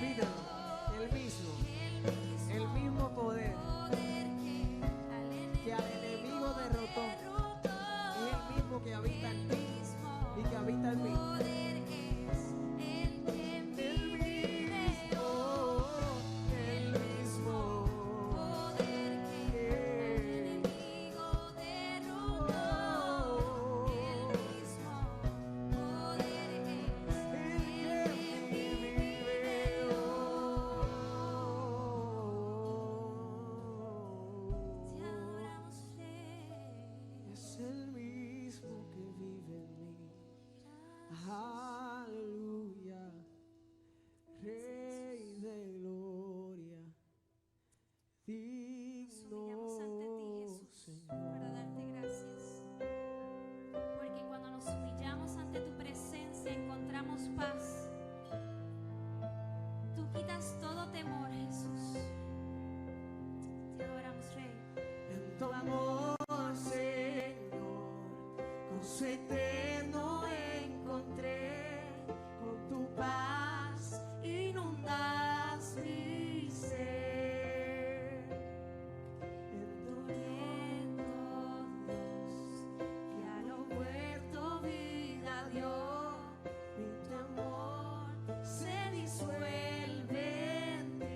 Repítalo. El mismo poder que al enemigo derrotó es el mismo que habita en ti y que habita en mí. Aleluya, Rey de gloria, digno Señor. Para darte gracias, porque cuando nos humillamos ante tu presencia encontramos paz. Tú quitas todo temor, Jesús. Te adoramos, Rey. En tu amor, Señor, con su eterno encontré, con tu paz inundas mi ser. Entonando Dios, que a lo muerto vida dio, y tu amor se disuelve en ti.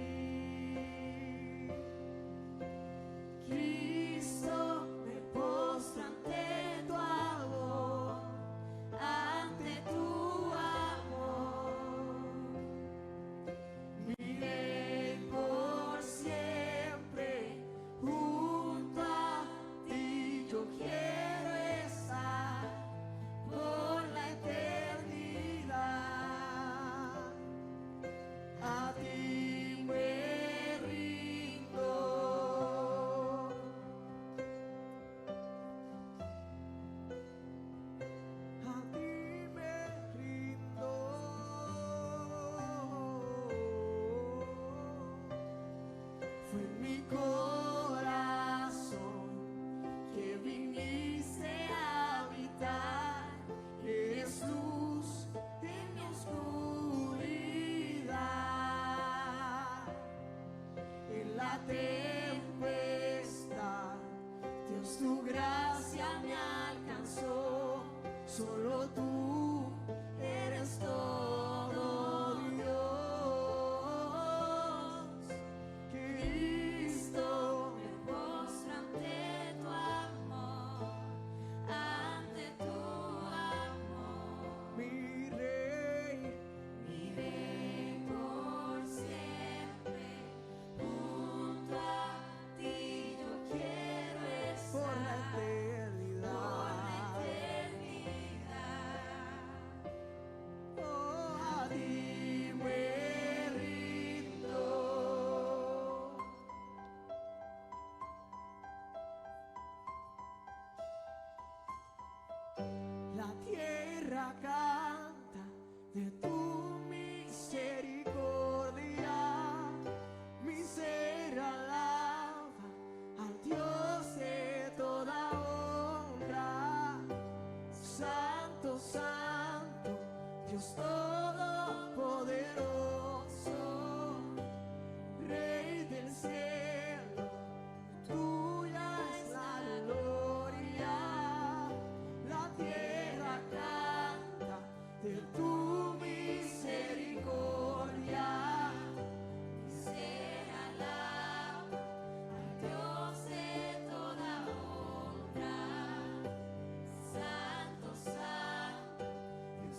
Cristo, me postro ante tu amor, ante tu amor. Mi Rey por siempre, junto a ti yo quiero estar por la eternidad. A ti me rindo. A ti me rindo. Fue en mi corazón que viniste a habitar. Eres luz en mi oscuridad. En la tempestad, Dios, tu gracia me alcanzó. Solo tú eres todo, Dios. Cristo, Me postro ante tu amor, ante tu amor. mi Rey, Mi Rey por siempre, junto a ti yo quiero por la estar eternidad. por la eternidad. Oh, a ti me rindo. La tierra canta de tu misericordia, mi ser alaba al Dios de toda honra. Santo, santo, Dios todopoderoso, Rey del cielo, tuya es la gloria. La tierra canta de tu misericordia. Mi ser alaba al Dios de toda honra. Santo, santo, Dios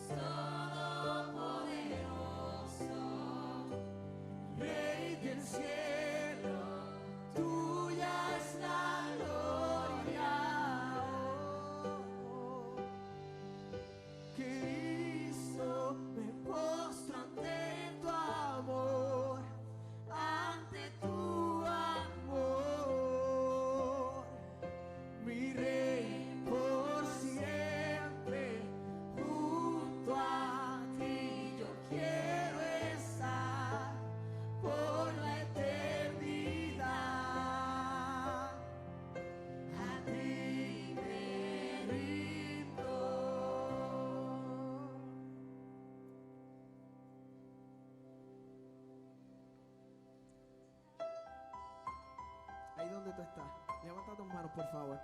Levanta tus manos, por favor.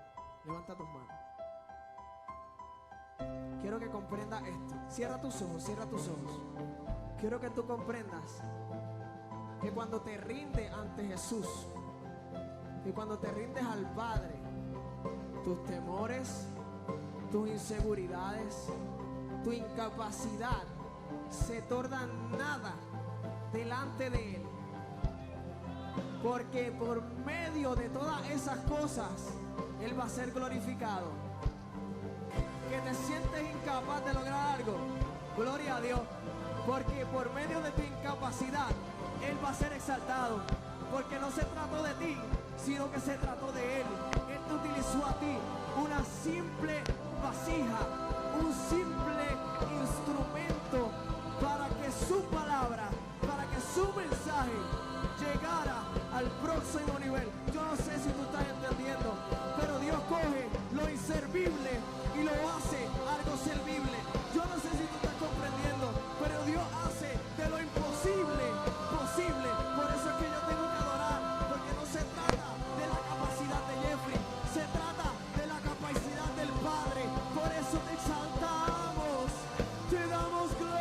Levanta tus manos. Quiero que comprendas esto. Cierra tus ojos, cierra tus ojos. Quiero que tú comprendas que cuando te rindes ante Jesús, que cuando te rindes al Padre, tus temores, tus inseguridades, tu incapacidad se tornan nada delante de Él. Porque por medio de todas esas cosas Él va a ser glorificado. Que te sientes incapaz de lograr algo, gloria a Dios, porque por medio de tu incapacidad Él va a ser exaltado. Porque no se trató de ti, sino que se trató de Él. Él te utilizó a ti, una simple vasija, un simple instrumento, para que su palabra, para que su mensaje llegara al próximo nivel. Yo no sé si tú estás entendiendo, pero Dios coge lo inservible y lo hace algo servible. Yo no sé si tú estás comprendiendo, pero Dios hace de lo imposible posible. Por eso es que yo tengo que adorar, porque no se trata de la capacidad de Jeffrey, se trata de la capacidad del Padre. Por eso te exaltamos, te damos gloria.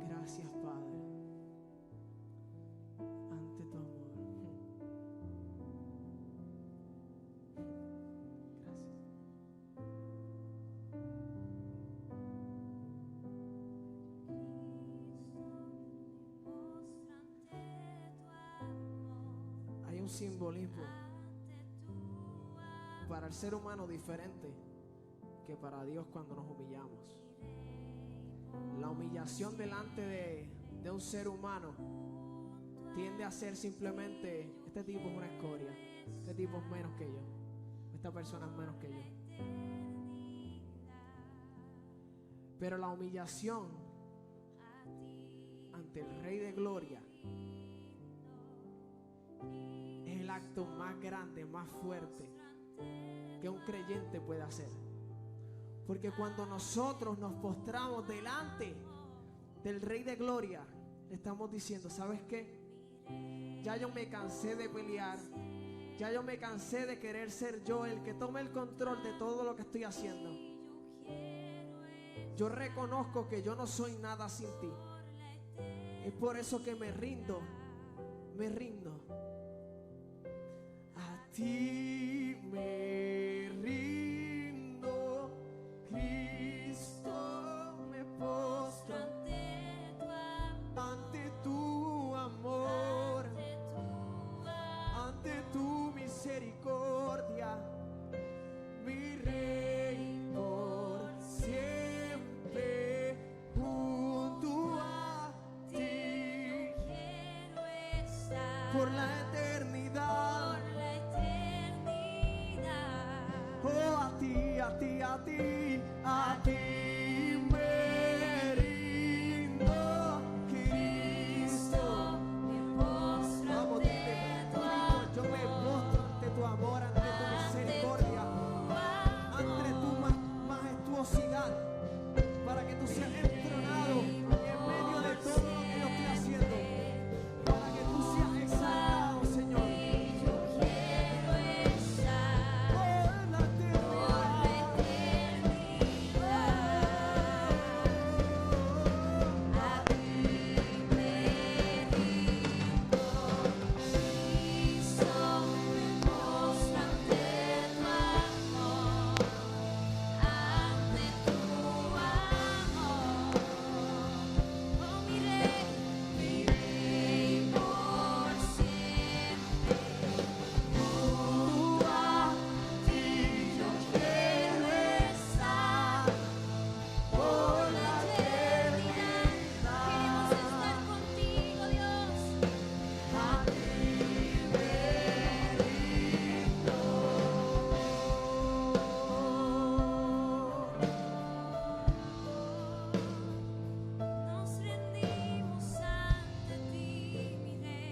Gracias, Padre, ante tu amor. Gracias. Hay un simbolismo para el ser humano diferente que para Dios cuando nos humillamos. La humillación delante de un ser humano tiende a ser simplemente: este tipo es una escoria, este tipo es menos que yo, esta persona es menos que yo. Pero la humillación ante el Rey de Gloria es el acto más grande, más fuerte que un creyente puede hacer. Porque cuando nosotros nos postramos delante del Rey de Gloria, estamos diciendo: ¿sabes qué? Ya yo me cansé de pelear, ya yo me cansé de querer ser yo el que tome el control de todo lo que estoy haciendo. Yo reconozco que yo no soy nada sin ti. Es por eso que me rindo a ti, me rindo, Cristo, me postro ante tu amor, ante tu misericordia, mi Rey, por siempre junto a ti. Quiero estar. por la eternidad. por la eternidad. Oh, a ti, a ti, a ti, a ti me rindo, Cristo. Me postro Vamos, ante dile, tu conmigo, yo me postro ante tu amor, ante tu misericordia, ante tu majestuosidad, para que tú seas entronado en medio de todo lo que yo estoy haciendo, para que tú seas exaltado, Señor. Yo quiero estar Por la eternidad. a ti me rindo, Cristo, me postro ante tu amor, ante tu amor. Oh, mi Rey por siempre. Junto a ti yo quiero estar por la eternidad. Queremos estar contigo, Dios. A ti me rindo. Nos rendimos ante ti, mi Rey.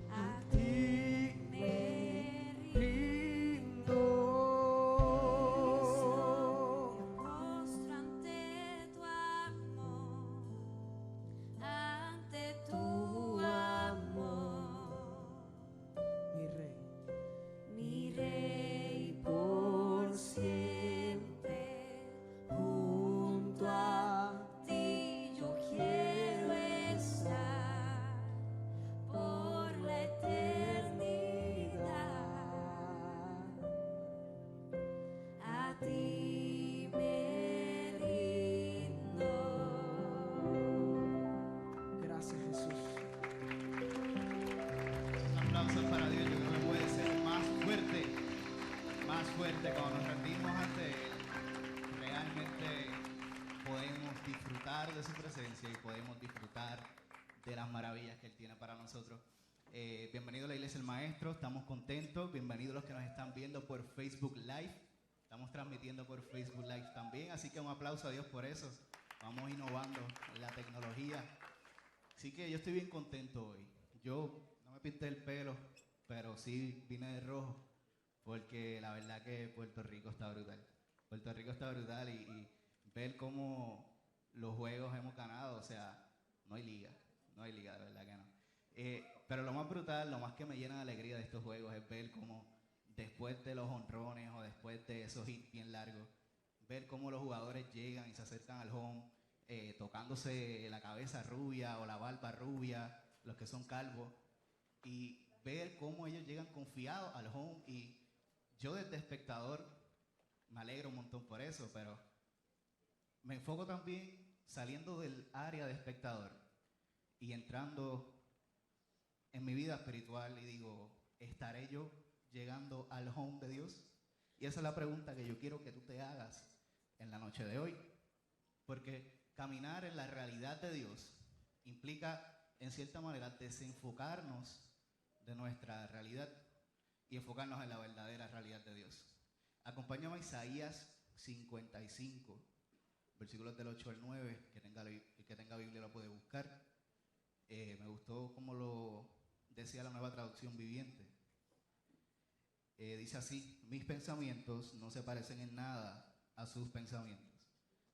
A ti me rindo. Postro ante tu amor, ante tu amor, Mi Rey. mi Rey por siempre. Junto a ti yo quiero estar por la eternidad. A ti me rindo. Gracias, Jesús. Un aplauso para Dios, yo creo que puede ser más fuerte cuando nos rendimos ante Él. Realmente podemos disfrutar de su presencia y podemos disfrutar de las maravillas que Él tiene para nosotros. Bienvenido a la Iglesia del Maestro, estamos contentos. Bienvenidos los que nos están viendo por Facebook Live. Estamos transmitiendo por Facebook Live también, así que un aplauso a Dios por eso. Vamos innovando en la tecnología. Así que yo estoy bien contento hoy. Yo no me pinté el pelo, pero sí vine de rojo, porque la verdad que Puerto Rico está brutal. Puerto Rico está brutal y ver cómo los juegos hemos ganado, o sea, no hay liga, de verdad que no. Pero lo más brutal, lo más que me llena de alegría de estos juegos es ver cómo después de los honrones o después de esos hits bien largos, ver cómo los jugadores llegan y se acercan al home, tocándose la cabeza rubia o la barba rubia, los que son calvos, y ver cómo ellos llegan confiados al home. Y yo desde espectador me alegro un montón por eso, pero me enfoco también saliendo del área de espectador y entrando en mi vida espiritual y digo, ¿estaré yo llegando al home de Dios? Y esa es la pregunta que yo quiero que tú te hagas en la noche de hoy, porque caminar en la realidad de Dios implica, en cierta manera, desenfocarnos de nuestra realidad y enfocarnos en la verdadera realidad de Dios. Acompáñame a Isaías 55, versículos del 8 al 9, el que tenga Biblia lo puede buscar. Me gustó como lo decía la Nueva Traducción Viviente. Dice así: mis pensamientos no se parecen en nada a sus pensamientos,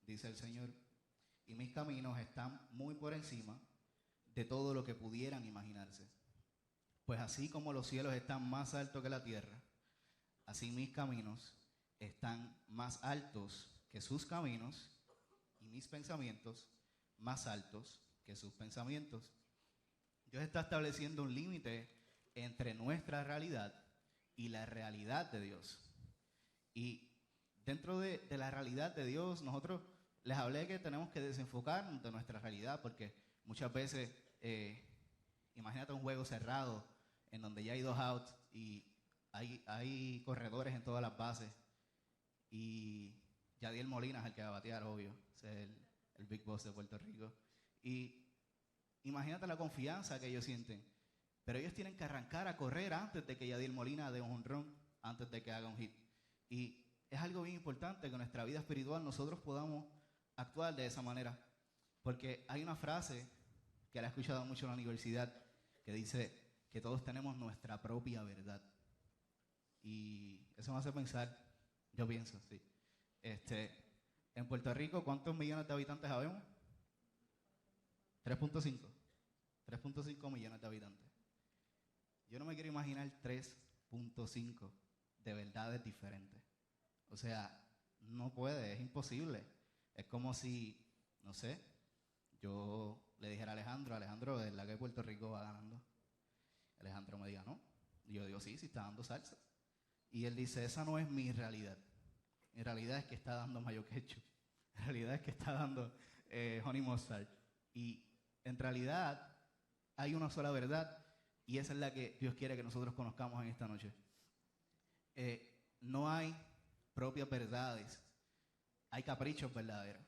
dice el Señor, y mis caminos están muy por encima de todo lo que pudieran imaginarse. Pues así como los cielos están más altos que la tierra, así mis caminos están más altos que sus caminos y mis pensamientos más altos que sus pensamientos. Dios está estableciendo un límite entre nuestra realidad y la realidad de Dios. Y dentro de la realidad de Dios, nosotros les hablé que tenemos que desenfocarnos de nuestra realidad, porque muchas veces, imagínate un juego cerrado en donde ya hay 2 outs y hay corredores en todas las bases, y Yadiel Molina es el que va a batear, obvio, es el Big Boss de Puerto Rico. Y imagínate la confianza que ellos sienten Pero ellos tienen que arrancar a correr antes de que Yadiel Molina dé un jonrón, antes de que haga un hit. Y es algo bien importante que en nuestra vida espiritual nosotros podamos actuar de esa manera. Porque hay una frase que la he escuchado mucho en la universidad que dice que todos tenemos nuestra propia verdad. Y eso me hace pensar, yo pienso, sí. En Puerto Rico, ¿cuántos millones de habitantes habemos? 3.5. 3.5 millones de habitantes. Yo no me quiero imaginar 3.5 de verdades diferentes. O sea, no puede, es imposible. Es como si, no sé, yo le dijera a Alejandro, ¿de verdad que Puerto Rico va ganando? Alejandro me diga, ¿no? Y yo digo, sí está dando salsa. Y él dice, esa no es mi realidad. Mi realidad es que está dando mayo ketchup. En realidad es que está dando honey mustard. Y en realidad hay una sola verdad y esa es la que Dios quiere que nosotros conozcamos en esta noche. No hay propias verdades, hay caprichos verdaderos.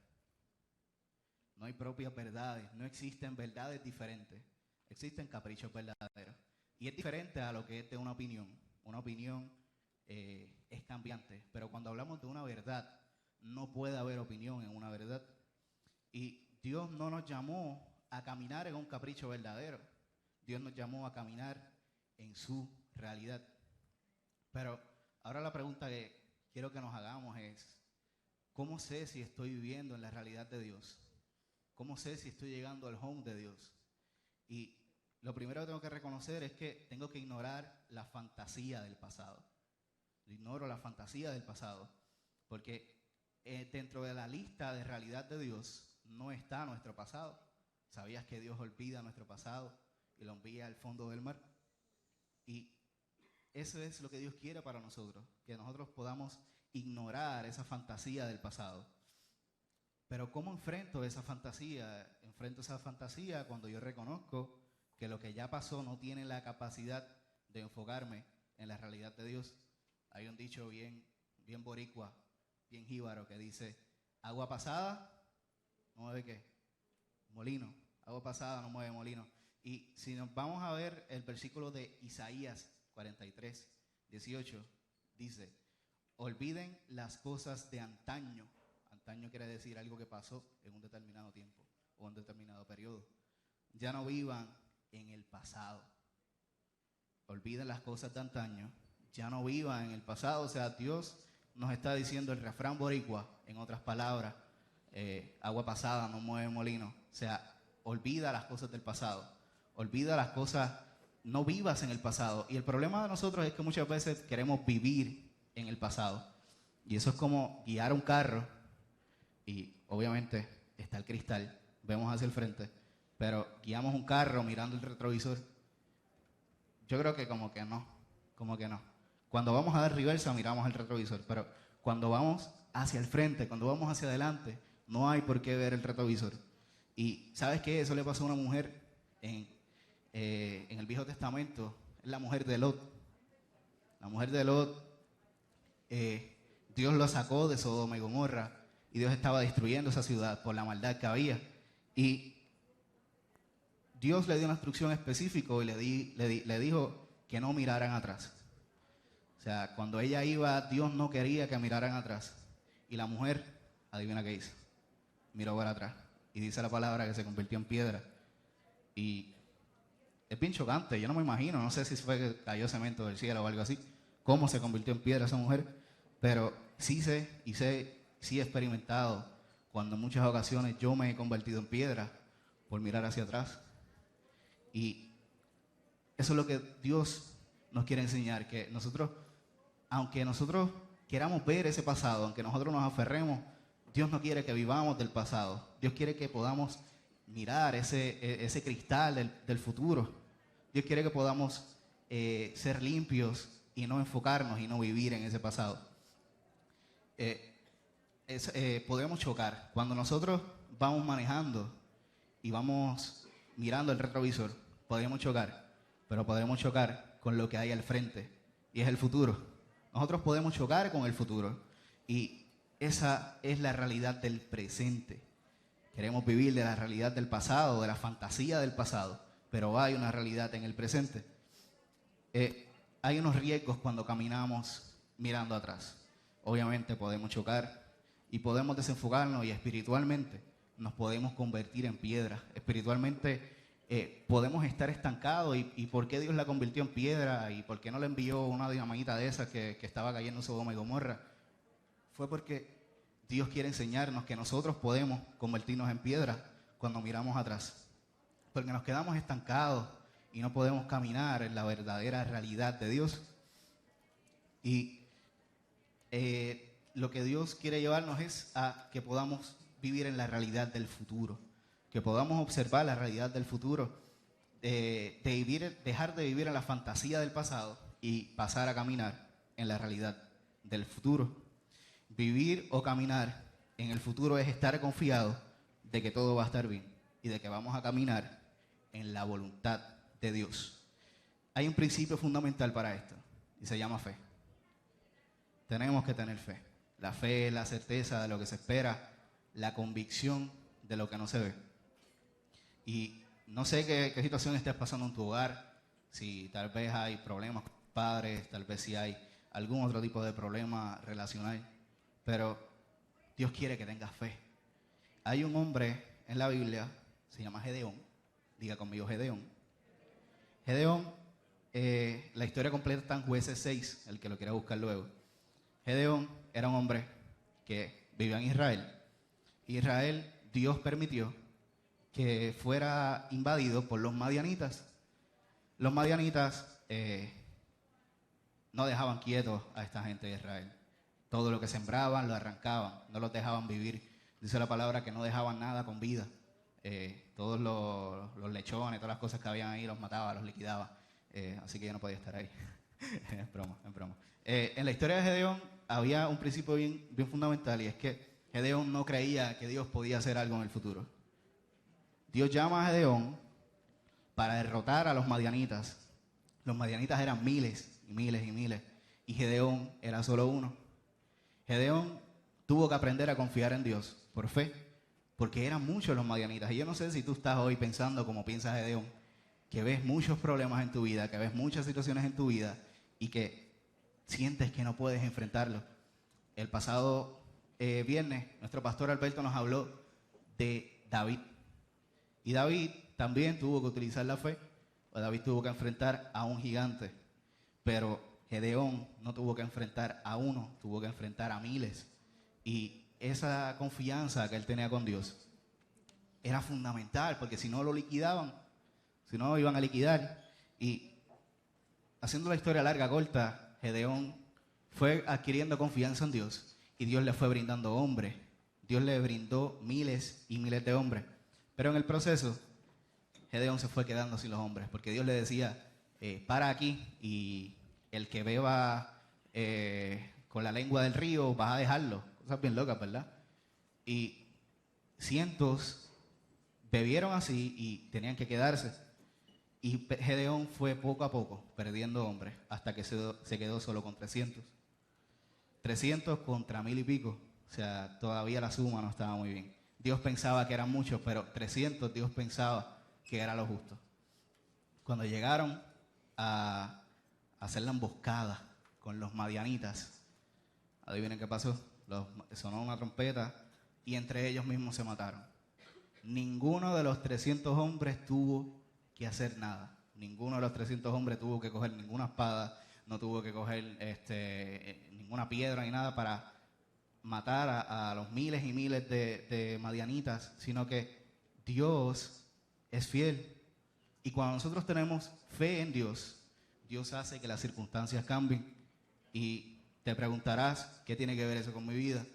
No hay propias verdades, no existen verdades diferentes, existen caprichos verdaderos. Y es diferente a lo que es de una opinión. Una opinión es cambiante, pero cuando hablamos de una verdad, no puede haber opinión en una verdad. Y Dios no nos llamó a caminar en un capricho verdadero. Dios nos llamó a caminar en su realidad. Pero ahora la pregunta que quiero que nos hagamos es, ¿cómo sé si estoy viviendo en la realidad de Dios? ¿Cómo sé si estoy llegando al home de Dios? Y lo primero que tengo que reconocer es que tengo que ignorar la fantasía del pasado. Ignoro la fantasía del pasado, porque dentro de la lista de realidad de Dios no está nuestro pasado. ¿Sabías que Dios olvida nuestro pasado y lo envía al fondo del mar? Y eso es lo que Dios quiere para nosotros, que nosotros podamos ignorar esa fantasía del pasado. Pero ¿cómo enfrento esa fantasía? Enfrento esa fantasía cuando yo reconozco que lo que ya pasó no tiene la capacidad de enfocarme en la realidad de Dios. Hay un dicho bien boricua, bien jíbaro, que dice, agua pasada no mueve ¿qué? Molino. Agua pasada no mueve molino. Y si nos vamos a ver el versículo de Isaías 43, 18, dice, olviden las cosas de antaño. Antaño quiere decir algo que pasó en un determinado tiempo o un determinado periodo. Ya no vivan en el pasado. Olviden las cosas de antaño. Ya no vivan en el pasado. O sea, Dios nos está diciendo el refrán boricua, en otras palabras, agua pasada no mueve molino. O sea, olvida las cosas del pasado. Olvida las cosas, no vivas en el pasado. Y el problema de nosotros es que muchas veces queremos vivir en el pasado. Y eso es como guiar un carro y obviamente está el cristal, vemos hacia el frente, pero guiamos un carro mirando el retrovisor. Yo creo que como que no. Cuando vamos a dar reversa miramos el retrovisor, pero cuando vamos hacia el frente, cuando vamos hacia adelante, no hay por qué ver el retrovisor. Y ¿sabes qué? Eso le pasó a una mujer en el Viejo Testamento, es la mujer de Lot. La mujer de Lot, Dios lo sacó de Sodoma y Gomorra y Dios estaba destruyendo esa ciudad por la maldad que había. Y Dios le dio una instrucción específica y le dijo que no miraran atrás. O sea, cuando ella iba, Dios no quería que miraran atrás. Y la mujer, adivina qué hizo, miró para atrás. Y dice la palabra que se convirtió en piedra. Y es bien chocante, yo no me imagino, no sé si fue que cayó cemento del cielo o algo así, cómo se convirtió en piedra esa mujer, pero sí he experimentado cuando en muchas ocasiones yo me he convertido en piedra por mirar hacia atrás. Y eso es lo que Dios nos quiere enseñar, que nosotros, aunque nosotros queramos ver ese pasado, aunque nosotros nos aferremos, Dios no quiere que vivamos del pasado. Dios quiere que podamos mirar ese cristal del futuro. Dios quiere que podamos ser limpios y no enfocarnos y no vivir en ese pasado. Podemos chocar. Cuando nosotros vamos manejando y vamos mirando el retrovisor, podemos chocar, pero podemos chocar con lo que hay al frente y es el futuro. Nosotros podemos chocar con el futuro y esa es la realidad del presente. Queremos vivir de la realidad del pasado, de la fantasía del pasado, pero hay una realidad en el presente. Hay unos riesgos cuando caminamos mirando atrás. Obviamente podemos chocar y podemos desenfocarnos, y espiritualmente nos podemos convertir en piedra. Espiritualmente podemos estar estancados. ¿Y por qué Dios la convirtió en piedra? ¿Y por qué no le envió una dinamanita de esas que estaba cayendo en Sodoma y Gomorra? Fue porque Dios quiere enseñarnos que nosotros podemos convertirnos en piedra cuando miramos atrás. Porque nos quedamos estancados y no podemos caminar en la verdadera realidad de Dios. Y lo que Dios quiere llevarnos es a que podamos vivir en la realidad del futuro, que podamos observar la realidad del futuro, dejar de vivir en la fantasía del pasado y pasar a caminar en la realidad del futuro. Vivir o caminar en el futuro es estar confiado de que todo va a estar bien y de que vamos a caminar en la voluntad de Dios. Hay un principio fundamental para esto y se llama fe. Tenemos que tener fe. La fe es la certeza de lo que se espera, la convicción de lo que no se ve. Y no sé qué situación estés pasando en tu hogar, si tal vez hay problemas con tus padres, tal vez si hay algún otro tipo de problema relacional, pero Dios quiere que tengas fe. Hay un hombre en la Biblia, se llama Gedeón. Diga conmigo, Gedeón. Gedeón, la historia completa está en Jueces 6, el que lo quiera buscar luego. Gedeón era un hombre que vivía en Israel. Israel, Dios permitió que fuera invadido por los madianitas. Los madianitas no dejaban quietos a esta gente de Israel. Todo lo que sembraban lo arrancaban, no los dejaban vivir. Dice la palabra que no dejaban nada con vida. Todos los lechones, todas las cosas que habían ahí los mataba, los liquidaba. Así que yo no podía estar ahí. Es broma, es broma. En la historia de Gedeón había un principio bien fundamental, y es que Gedeón no creía que Dios podía hacer algo en el futuro. Dios llama a Gedeón para derrotar a los madianitas. Los madianitas eran miles y miles y miles, y Gedeón era solo uno. Gedeón tuvo que aprender a confiar en Dios por fe, porque eran muchos los madianitas. Y yo no sé si tú estás hoy pensando como piensa Gedeón, que ves muchos problemas en tu vida, que ves muchas situaciones en tu vida y que sientes que no puedes enfrentarlo. El pasado viernes, nuestro pastor Alberto nos habló de David. Y David también tuvo que utilizar la fe. David tuvo que enfrentar a un gigante. Pero Gedeón no tuvo que enfrentar a uno, tuvo que enfrentar a miles. Y esa confianza que él tenía con Dios era fundamental, porque si no lo liquidaban, si no lo iban a liquidar. Y haciendo la historia larga, corta, Gedeón fue adquiriendo confianza en Dios y Dios le fue brindando hombres. Dios le brindó miles y miles de hombres. Pero en el proceso, Gedeón se fue quedando sin los hombres, porque Dios le decía, para aquí, y el que beba con la lengua del río, vas a dejarlo. Cosas bien locas, ¿verdad? Y cientos bebieron así y tenían que quedarse. Y Gedeón fue poco a poco perdiendo hombres hasta que se quedó solo con 300. 300 contra 1000 y pico. O sea, todavía la suma no estaba muy bien. Dios pensaba que eran muchos, pero 300 Dios pensaba que era lo justo. Cuando llegaron a hacer la emboscada con los madianitas, adivinen qué pasó. Sonó una trompeta y entre ellos mismos se mataron. Ninguno de los 300 hombres tuvo que hacer nada. Ninguno de los 300 hombres tuvo que coger ninguna espada, no tuvo que coger ninguna piedra ni nada para matar a los miles y miles de madianitas, sino que Dios es fiel. Y cuando nosotros tenemos fe en Dios, Dios hace que las circunstancias cambien. Y te preguntarás, ¿qué tiene que ver eso con mi vida?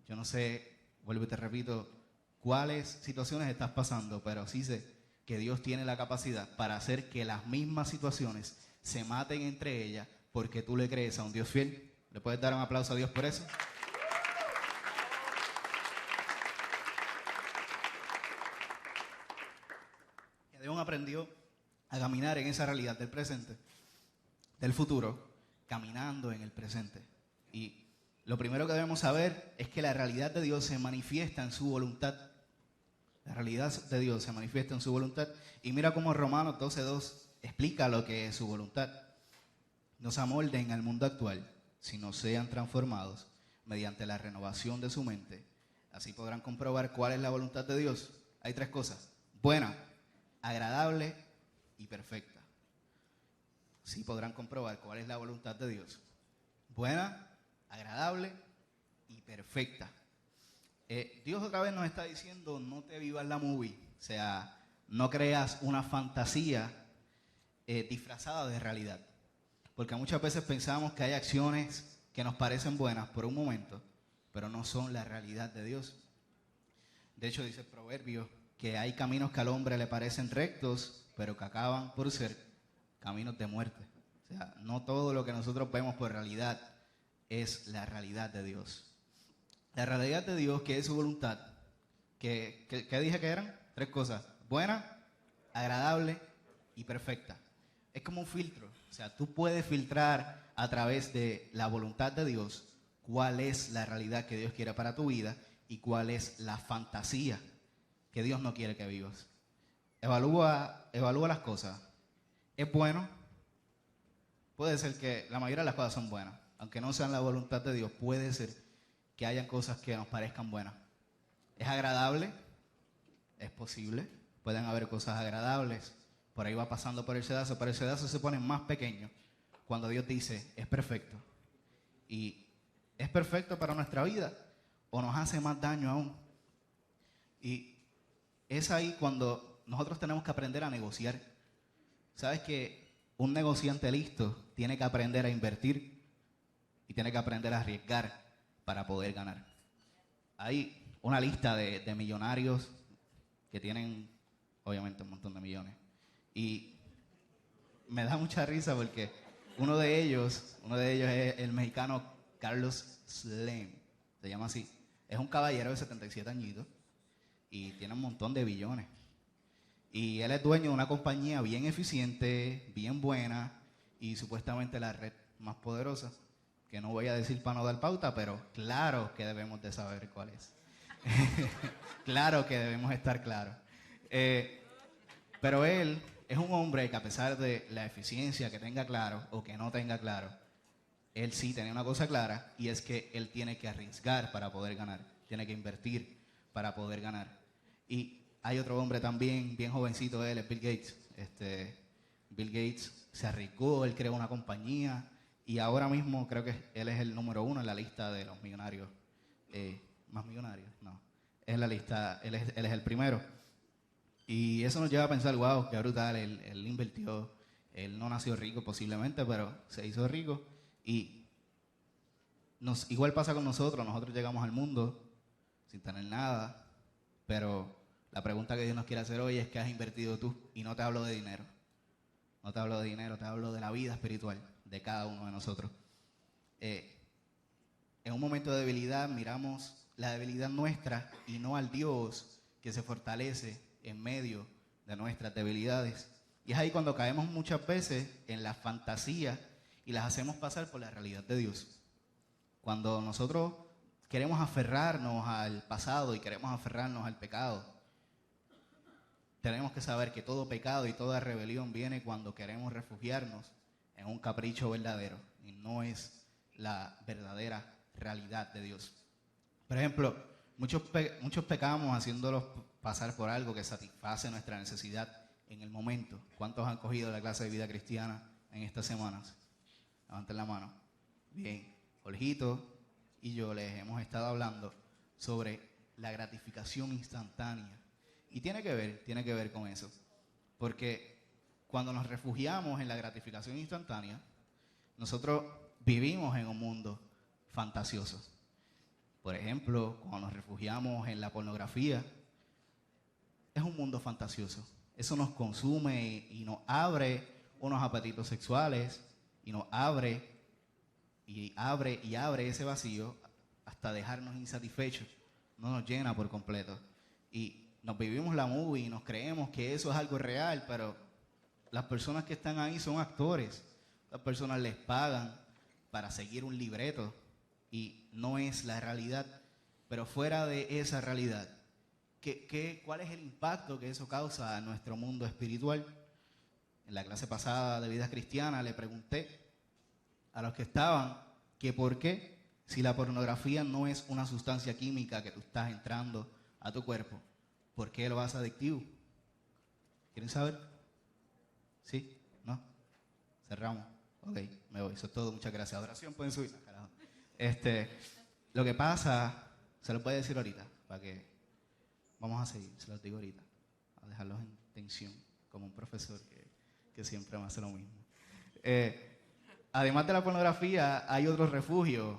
Yo no sé, vuelvo y te repito, cuáles situaciones estás pasando, pero sí sé que Dios tiene la capacidad para hacer que las mismas situaciones se maten entre ellas, porque tú le crees a un Dios fiel. ¿Le puedes dar un aplauso a Dios por eso? Gedeón aprendió a caminar en esa realidad del presente, del futuro, caminando en el presente. Y lo primero que debemos saber es que la realidad de Dios se manifiesta en su voluntad. La realidad de Dios se manifiesta en su voluntad. Y mira cómo Romanos 12:2 explica lo que es su voluntad. No se amolden al mundo actual, sino sean transformados mediante la renovación de su mente. Así podrán comprobar cuál es la voluntad de Dios. Hay 3 cosas: buena, agradable y perfecta. Así podrán comprobar cuál es la voluntad de Dios. Buena, agradable y perfecta. Dios otra vez nos está diciendo: no te vivas la movie. O sea, no creas una fantasía disfrazada de realidad. Porque muchas veces pensamos que hay acciones que nos parecen buenas por un momento, pero no son la realidad de Dios. De hecho, dice el proverbio que hay caminos que al hombre le parecen rectos, pero que acaban por ser caminos de muerte. O sea, no todo lo que nosotros vemos por realidad es la realidad de Dios. La realidad de Dios, que es su voluntad, que dije que eran 3 cosas: buena, agradable y perfecta. Es como un filtro. O sea, tú puedes filtrar a través de la voluntad de Dios cuál es la realidad que Dios quiere para tu vida y cuál es la fantasía que Dios no quiere que vivas. Evalúa las cosas. ¿Es bueno? Puede ser que la mayoría de las cosas son buenas. Aunque no sean la voluntad de Dios, puede ser que hayan cosas que nos parezcan buenas. ¿Es agradable? Es posible. Pueden haber cosas agradables. Por ahí va pasando por el sedazo, pero el sedazo se pone más pequeño cuando Dios dice: es perfecto. Y es perfecto para nuestra vida o nos hace más daño aún. Y es ahí cuando nosotros tenemos que aprender a negociar. ¿Sabes que un negociante listo tiene que aprender a invertir y tiene que aprender a arriesgar para poder ganar? Hay una lista de millonarios que tienen obviamente un montón de millones. Y me da mucha risa porque uno de ellos es el mexicano Carlos Slim, se llama así. Es un caballero de 77 añitos y tiene un montón de billones. Y él es dueño de una compañía bien eficiente, bien buena y supuestamente la red más poderosa, que no voy a decir para no dar pauta, pero claro que debemos de saber cuál es. Claro que debemos estar claros. Pero él es un hombre que, a pesar de la eficiencia que tenga claro o que no tenga claro, él sí tiene una cosa clara, y es que él tiene que arriesgar para poder ganar, tiene que invertir para poder ganar. Y hay otro hombre también, bien jovencito, él es Bill Gates. Bill Gates se arriesgó, él creó una compañía y ahora mismo creo que él es el número 1 en la lista de los millonarios. ¿Más millonarios? No. Es la lista, él es el primero. Y eso nos lleva a pensar: wow, qué brutal, él invirtió, él no nació rico posiblemente, pero se hizo rico. Y igual pasa con nosotros llegamos al mundo sin tener nada, pero la pregunta que Dios nos quiere hacer hoy es: ¿qué has invertido tú? Y no te hablo de dinero, no te hablo de dinero, te hablo de la vida espiritual de cada uno de nosotros. En un momento de debilidad miramos la debilidad nuestra y no al Dios que se fortalece en medio de nuestras debilidades. Y es ahí cuando caemos muchas veces en la fantasía y las hacemos pasar por la realidad de Dios. Cuando nosotros queremos aferrarnos al pasado y queremos aferrarnos al pecado, tenemos que saber que todo pecado y toda rebelión viene cuando queremos refugiarnos en un capricho verdadero y no es la verdadera realidad de Dios. Por ejemplo, muchos pecamos haciéndolos pasar por algo que satisface nuestra necesidad en el momento. ¿Cuántos han cogido la clase de vida cristiana en estas semanas? Levanten la mano. Bien, Jorgito y yo les hemos estado hablando sobre la gratificación instantánea. Y tiene que ver con eso. Porque cuando nos refugiamos en la gratificación instantánea, nosotros vivimos en un mundo fantasioso. Por ejemplo, cuando nos refugiamos en la pornografía, es un mundo fantasioso. Eso nos consume y nos abre unos apetitos sexuales y nos abre ese vacío hasta dejarnos insatisfechos. No nos llena por completo. Y nos vivimos la movie y nos creemos que eso es algo real, pero las personas que están ahí son actores. Las personas les pagan para seguir un libreto y no es la realidad. Pero fuera de esa realidad ¿Cuál es el impacto que eso causa en nuestro mundo espiritual? En la clase pasada de vida cristiana le pregunté a los que estaban que por qué, si la pornografía no es una sustancia química que tú estás entrando a tu cuerpo, ¿por qué lo hace adictivo? ¿Quieren saber? ¿Sí? ¿No? Cerramos. Ok, me voy. Eso es todo. Muchas gracias. Adoración, pueden subir. Carajo. Lo que pasa, se lo puede decir ahorita, para que vamos a seguir, se los digo ahorita, a dejarlos en tensión, como un profesor que siempre me hace lo mismo. Además de la pornografía, hay otros refugios,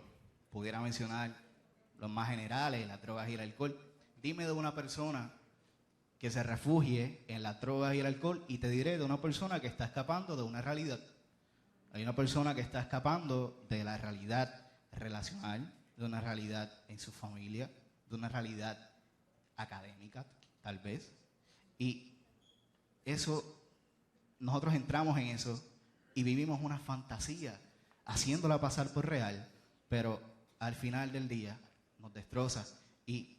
pudiera mencionar los más generales, las drogas y el alcohol. Dime de una persona que se refugie en las drogas y el alcohol y te diré de una persona que está escapando de una realidad. Hay una persona que está escapando de la realidad relacional, de una realidad en su familia, de una realidad académica, tal vez. Y eso, nosotros entramos en eso y vivimos una fantasía, haciéndola pasar por real, pero al final del día nos destroza. Y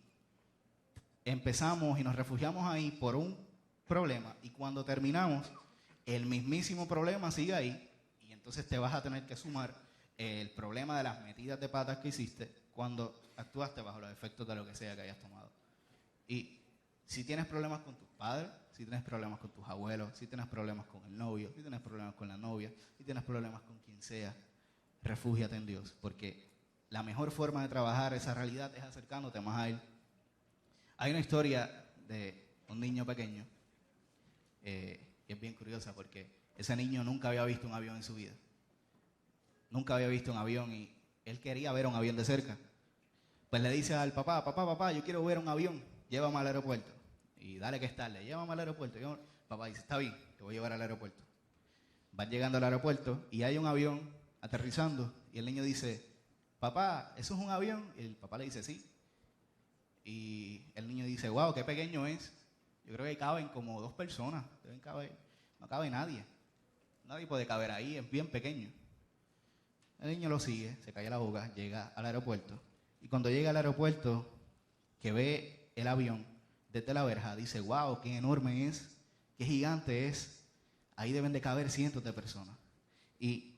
empezamos y nos refugiamos ahí por un problema, y cuando terminamos, el mismísimo problema sigue ahí, y entonces te vas a tener que sumar el problema de las metidas de patas que hiciste cuando actuaste bajo los efectos de lo que sea que hayas tomado. Y si tienes problemas con tus padres, si tienes problemas con tus abuelos, si tienes problemas con el novio, si tienes problemas con la novia, si tienes problemas con quien sea, refúgiate en Dios, porque la mejor forma de trabajar esa realidad es acercándote más a Él. Hay una historia de un niño pequeño, que es bien curiosa porque ese niño nunca había visto un avión en su vida. Nunca había visto un avión y él quería ver un avión de cerca. Pues le dice al papá, papá, yo quiero ver un avión, llévame al aeropuerto. Y dale que es tarde, llévame al aeropuerto. Papá dice, está bien, te voy a llevar al aeropuerto. Van llegando al aeropuerto y hay un avión aterrizando y el niño dice, papá, ¿eso es un avión? Y el papá le dice, sí. Y el niño dice, wow, qué pequeño es. Yo creo que caben como 2 personas, deben caber, no cabe nadie. Nadie puede caber ahí, es bien pequeño. El niño lo sigue, se calla la boca, llega al aeropuerto. Y cuando llega al aeropuerto, que ve el avión desde la verja, dice, wow, qué enorme es, qué gigante es. Ahí deben de caber cientos de personas. Y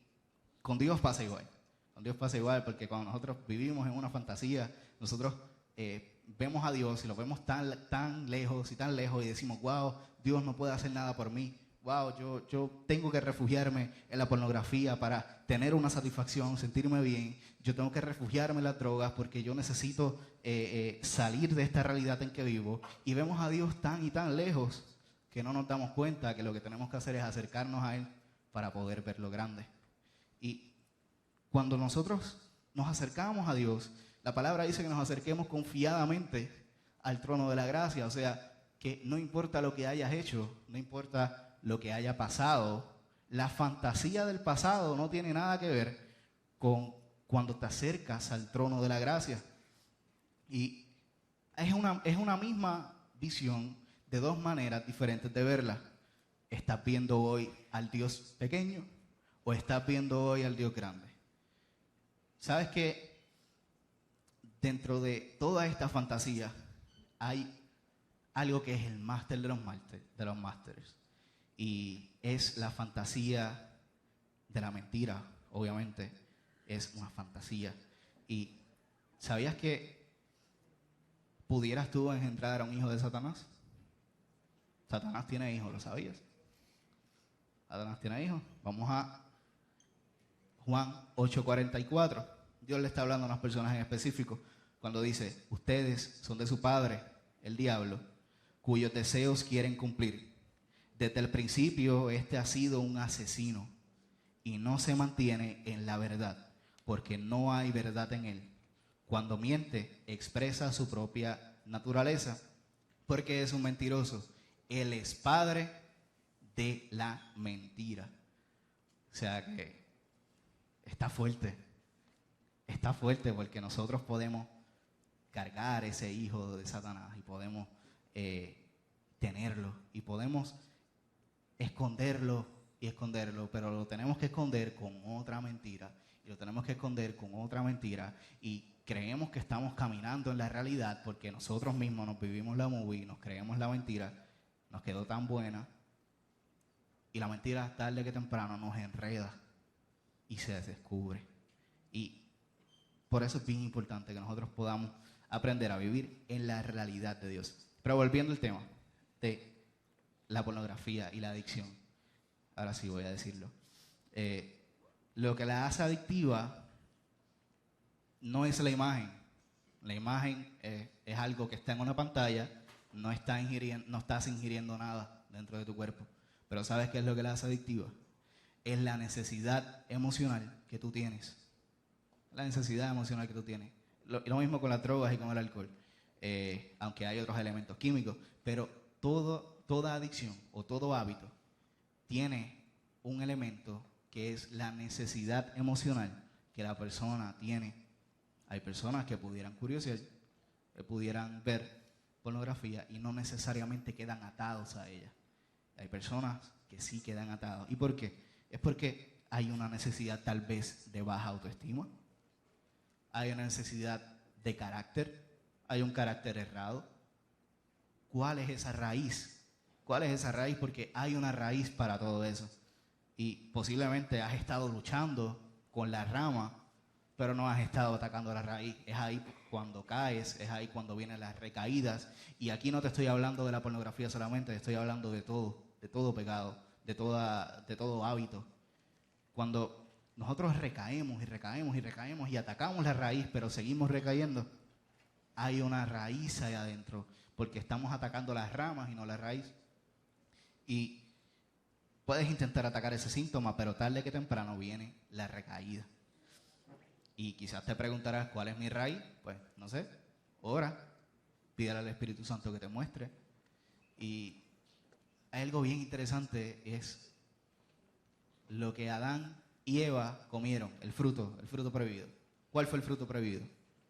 con Dios pasa igual. Con Dios pasa igual porque cuando nosotros vivimos en una fantasía, nosotros vemos a Dios y lo vemos tan lejos y decimos, wow, Dios no puede hacer nada por mí. Wow, yo tengo que refugiarme en la pornografía para tener una satisfacción, sentirme bien. Yo tengo que refugiarme en las drogas porque yo necesito salir de esta realidad en que vivo. Y vemos a Dios tan y tan lejos que no nos damos cuenta que lo que tenemos que hacer es acercarnos a Él para poder ver lo grande. Y cuando nosotros nos acercamos a Dios, la palabra dice que nos acerquemos confiadamente al trono de la gracia. O sea, que no importa lo que hayas hecho, no importa lo que haya pasado, la fantasía del pasado no tiene nada que ver con cuando te acercas al trono de la gracia. Y es una misma visión de 2 maneras diferentes de verla. ¿Estás viendo hoy al Dios pequeño o estás viendo hoy al Dios grande? ¿Sabes que dentro de toda esta fantasía hay algo que es el máster de los másteres? Y es la fantasía de la mentira, obviamente, es una fantasía. Y ¿sabías que pudieras tú engendrar a un hijo de Satanás? Satanás tiene hijos, ¿lo sabías? Satanás tiene hijos. Vamos a Juan 8:44. Dios le está hablando a unas personas en específico cuando dice, ustedes son de su padre, el diablo, cuyos deseos quieren cumplir. Desde el principio, este ha sido un asesino y no se mantiene en la verdad, porque no hay verdad en él. Cuando miente, expresa su propia naturaleza, porque es un mentiroso. Él es padre de la mentira. O sea que está fuerte porque nosotros podemos cargar ese hijo de Satanás y podemos tenerlo y podemos esconderlo, pero lo tenemos que esconder con otra mentira. Y y lo tenemos que esconder con otra mentira y creemos que estamos caminando en la realidad porque nosotros mismos nos vivimos la movie, nos creemos la mentira, nos quedó tan buena y la mentira tarde que temprano nos enreda y se descubre. Y por eso es bien importante que nosotros podamos aprender a vivir en la realidad de Dios. Pero volviendo al tema de la pornografía y la adicción, ahora sí voy a decirlo. Lo que la hace adictiva no es la imagen. La imagen es algo que está en una pantalla, no estás ingiriendo nada dentro de tu cuerpo. Pero ¿sabes qué es lo que la hace adictiva? Es la necesidad emocional que tú tienes. La necesidad emocional que tú tienes. Lo mismo con las drogas y con el alcohol. Aunque hay otros elementos químicos. Pero toda adicción o todo hábito tiene un elemento que es la necesidad emocional que la persona tiene. Hay personas que pudieran curiosear, que pudieran ver pornografía y no necesariamente quedan atados a ella. Hay personas que sí quedan atados. ¿Y por qué? Es porque hay una necesidad tal vez de baja autoestima, hay una necesidad de carácter, hay un carácter errado. ¿Cuál es esa raíz? ¿Cuál es esa raíz? Porque hay una raíz para todo eso. Y posiblemente has estado luchando con la rama, pero no has estado atacando la raíz. Es ahí cuando caes, es ahí cuando vienen las recaídas. Y aquí no te estoy hablando de la pornografía solamente, te estoy hablando de todo pecado, de todo hábito. Cuando nosotros recaemos y atacamos la raíz, pero seguimos recayendo, hay una raíz ahí adentro, porque estamos atacando las ramas y no la raíz. Y puedes intentar atacar ese síntoma, pero tarde que temprano viene la recaída. Y quizás te preguntarás, ¿cuál es mi raíz? Pues, no sé, ora, pídele al Espíritu Santo que te muestre. Y hay algo bien interesante, es lo que Adán y Eva comieron, el fruto prohibido. ¿Cuál fue el fruto prohibido?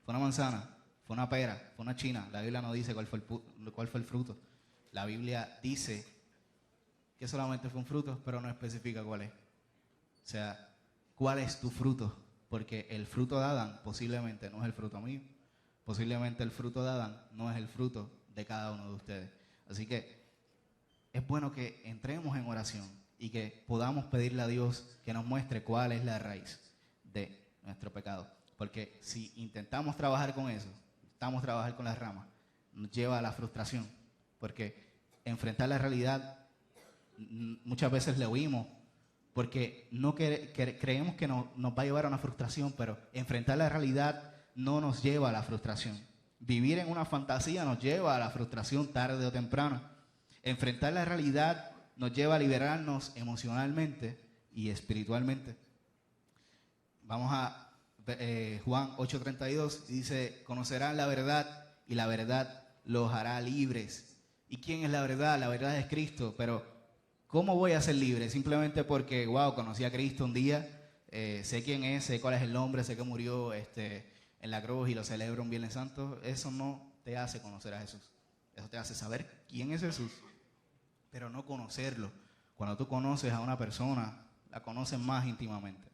¿Fue una manzana? ¿Fue una pera? ¿Fue una china? La Biblia no dice cuál fue el fruto. La Biblia dice que solamente fue un fruto, pero no especifica cuál es. O sea, ¿cuál es tu fruto? Porque el fruto de Adán posiblemente no es el fruto mío. Posiblemente el fruto de Adán no es el fruto de cada uno de ustedes. Así que es bueno que entremos en oración y que podamos pedirle a Dios que nos muestre cuál es la raíz de nuestro pecado. Porque si intentamos trabajar con eso, intentamos trabajar con las ramas, nos lleva a la frustración. Porque enfrentar la realidad muchas veces le huimos, porque no creemos que nos va a llevar a una frustración, pero enfrentar la realidad no nos lleva a la frustración. Vivir en una fantasía nos lleva a la frustración tarde o temprano. Enfrentar la realidad nos lleva a liberarnos emocionalmente y espiritualmente. Vamos a Juan 8:32, dice, conocerán la verdad y la verdad los hará libres. ¿Y quién es la verdad? La verdad es Cristo, pero ¿cómo voy a ser libre? Simplemente porque, conocí a Cristo un día, sé quién es, sé cuál es el nombre, sé que murió en la cruz y lo celebro un Viernes Santo. Eso no te hace conocer a Jesús. Eso te hace saber quién es Jesús, pero no conocerlo. Cuando tú conoces a una persona, la conoces más íntimamente.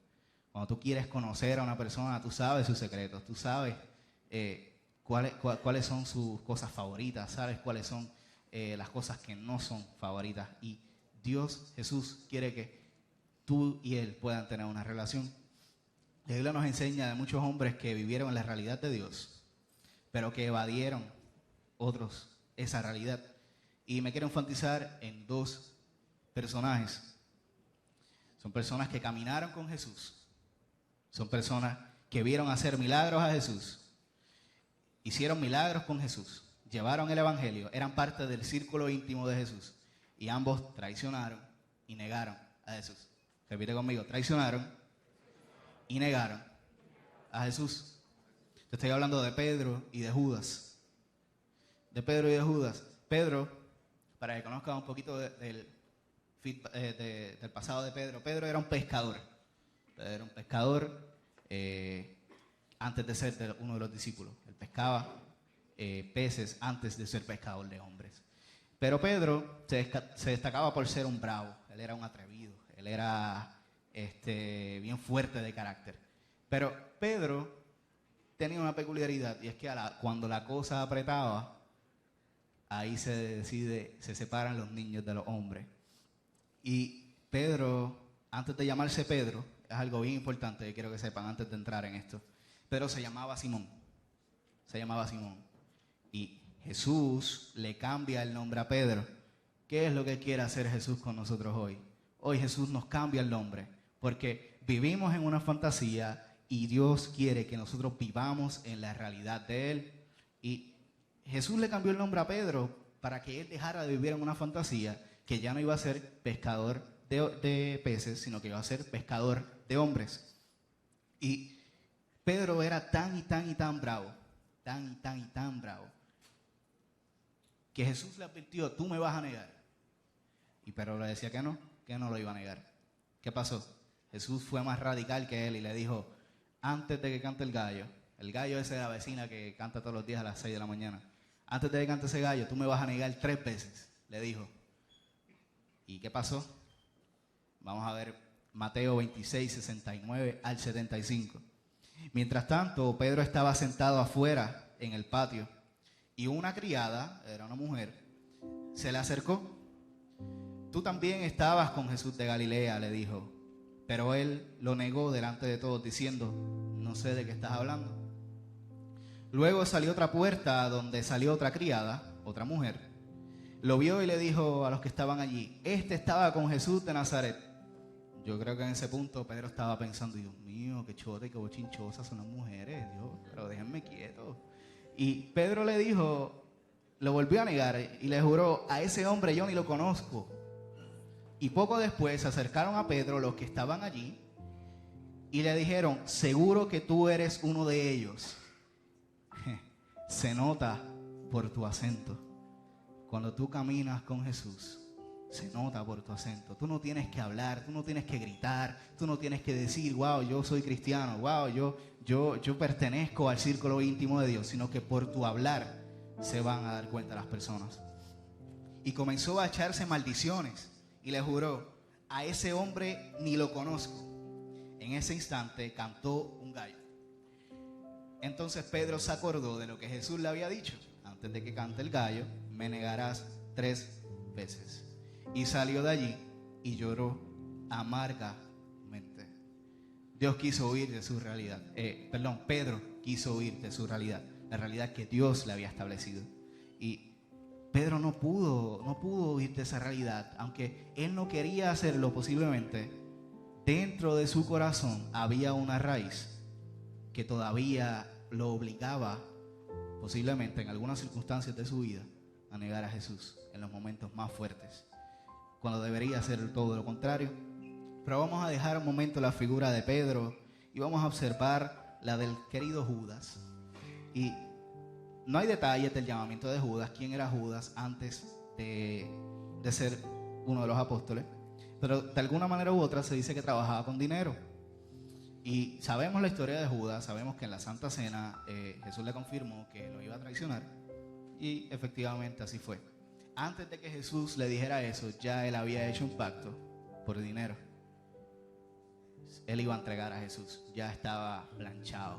Cuando tú quieres conocer a una persona, tú sabes sus secretos, tú sabes cuáles son sus cosas favoritas, sabes cuáles son las cosas que no son favoritas. Y Dios, Jesús, quiere que tú y Él puedan tener una relación. La Biblia nos enseña de muchos hombres que vivieron en la realidad de Dios, pero que evadieron otros esa realidad. Y me quiero enfatizar en dos personajes. Son personas que caminaron con Jesús. Son personas que vieron hacer milagros a Jesús. Hicieron milagros con Jesús. Llevaron el evangelio. Eran parte del círculo íntimo de Jesús. Y ambos traicionaron y negaron a Jesús. Repite conmigo, traicionaron y negaron a Jesús. Te estoy hablando de Pedro y de Judas. De Pedro y de Judas. Pedro, para que conozcan un poquito del pasado de Pedro. Pedro era un pescador. Pedro era un pescador antes de ser uno de los discípulos. Él pescaba peces antes de ser pescador de hombres. Pero Pedro se destacaba por ser un bravo. Él era un atrevido. Él era bien fuerte de carácter. Pero Pedro tenía una peculiaridad, y es que cuando la cosa apretaba, ahí se separan los niños de los hombres. Y Pedro, antes de llamarse Pedro, es algo bien importante que quiero que sepan antes de entrar en esto. Pedro se llamaba Simón. Y Jesús le cambia el nombre a Pedro. ¿Qué es lo que quiere hacer Jesús con nosotros hoy? Hoy Jesús nos cambia el nombre, porque vivimos en una fantasía y Dios quiere que nosotros vivamos en la realidad de Él. Y Jesús le cambió el nombre a Pedro para que Él dejara de vivir en una fantasía, que ya no iba a ser pescador de peces, sino que iba a ser pescador de hombres. Y Pedro era tan bravo, tan bravo, que Jesús le advirtió: tú me vas a negar. Y Pedro le decía que no lo iba a negar. ¿Qué pasó? Jesús fue más radical que él y le dijo: antes de que cante el gallo ese de la vecina que canta todos los días a las 6 de la mañana, antes de que cante ese gallo, tú me vas a negar 3 veces, le dijo. ¿Y qué pasó? Vamos a ver Mateo 26, 69 al 75. Mientras tanto, Pedro estaba sentado afuera en el patio y una criada, era una mujer, se le acercó. Tú también estabas con Jesús de Galilea, le dijo. Pero él lo negó delante de todos, diciendo: no sé de qué estás hablando. Luego salió otra puerta donde salió otra criada, otra mujer. Lo vio y le dijo a los que estaban allí: este estaba con Jesús de Nazaret. Yo creo que en ese punto Pedro estaba pensando: Dios mío, qué chota y qué bochinchosas son las mujeres, Dios, pero déjenme quieto. Y Pedro le dijo, lo volvió a negar y le juró: a ese hombre yo ni lo conozco. Y poco después se acercaron a Pedro los que estaban allí y le dijeron: seguro que tú eres uno de ellos. Se nota por tu acento. Cuando tú caminas con Jesús, se nota por tu acento. Tú no tienes que hablar, tú no tienes que gritar, tú no tienes que decir: wow, yo soy cristiano, wow, yo pertenezco al círculo íntimo de Dios, sino que por tu hablar se van a dar cuenta las personas. Y comenzó a echarse maldiciones y le juró: a ese hombre ni lo conozco. En ese instante cantó un gallo. Entonces Pedro se acordó de lo que Jesús le había dicho: antes de que cante el gallo, me negarás 3 veces. Y salió de allí y lloró amargamente. Dios quiso huir de su realidad. Pedro quiso huir de su realidad, la realidad que Dios le había establecido. Y Pedro no pudo huir de esa realidad, aunque él no quería hacerlo. Posiblemente dentro de su corazón había una raíz que todavía lo obligaba, posiblemente en algunas circunstancias de su vida, a negar a Jesús en los momentos más fuertes, cuando debería ser todo lo contrario. Pero vamos a dejar un momento la figura de Pedro y vamos a observar la del querido Judas. Y no hay detalles del llamamiento de Judas, quién era Judas antes de ser uno de los apóstoles, pero de alguna manera u otra se dice que trabajaba con dinero. Y sabemos la historia de Judas, sabemos que en la Santa Cena Jesús le confirmó que lo iba a traicionar, y efectivamente así fue. Antes de que Jesús le dijera eso, ya él había hecho un pacto por dinero. Él iba a entregar a Jesús, ya estaba planchado.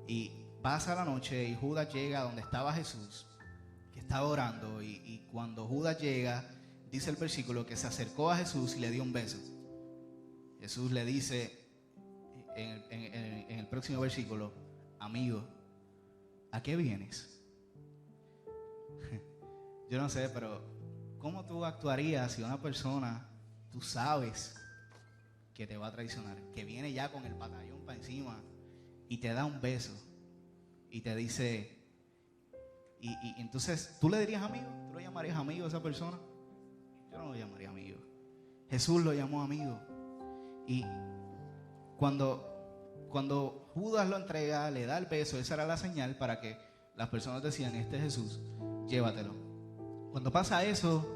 Y pasa la noche y Judas llega donde estaba Jesús, que estaba orando, y cuando Judas llega, dice el versículo que se acercó a Jesús y le dio un beso. Jesús le dice en el próximo versículo: amigo, ¿a qué vienes? Yo no sé, pero ¿cómo tú actuarías si una persona, tú sabes que te va a traicionar, que viene ya con el batallón para encima y te da un beso y te dice, y entonces tú le dirías amigo? ¿Tú lo llamarías amigo a esa persona? Yo no lo llamaría amigo. Jesús lo llamó amigo. Y cuando Judas lo entrega, le da el beso, esa era la señal para que las personas decían: este es Jesús, llévatelo. Cuando pasa eso,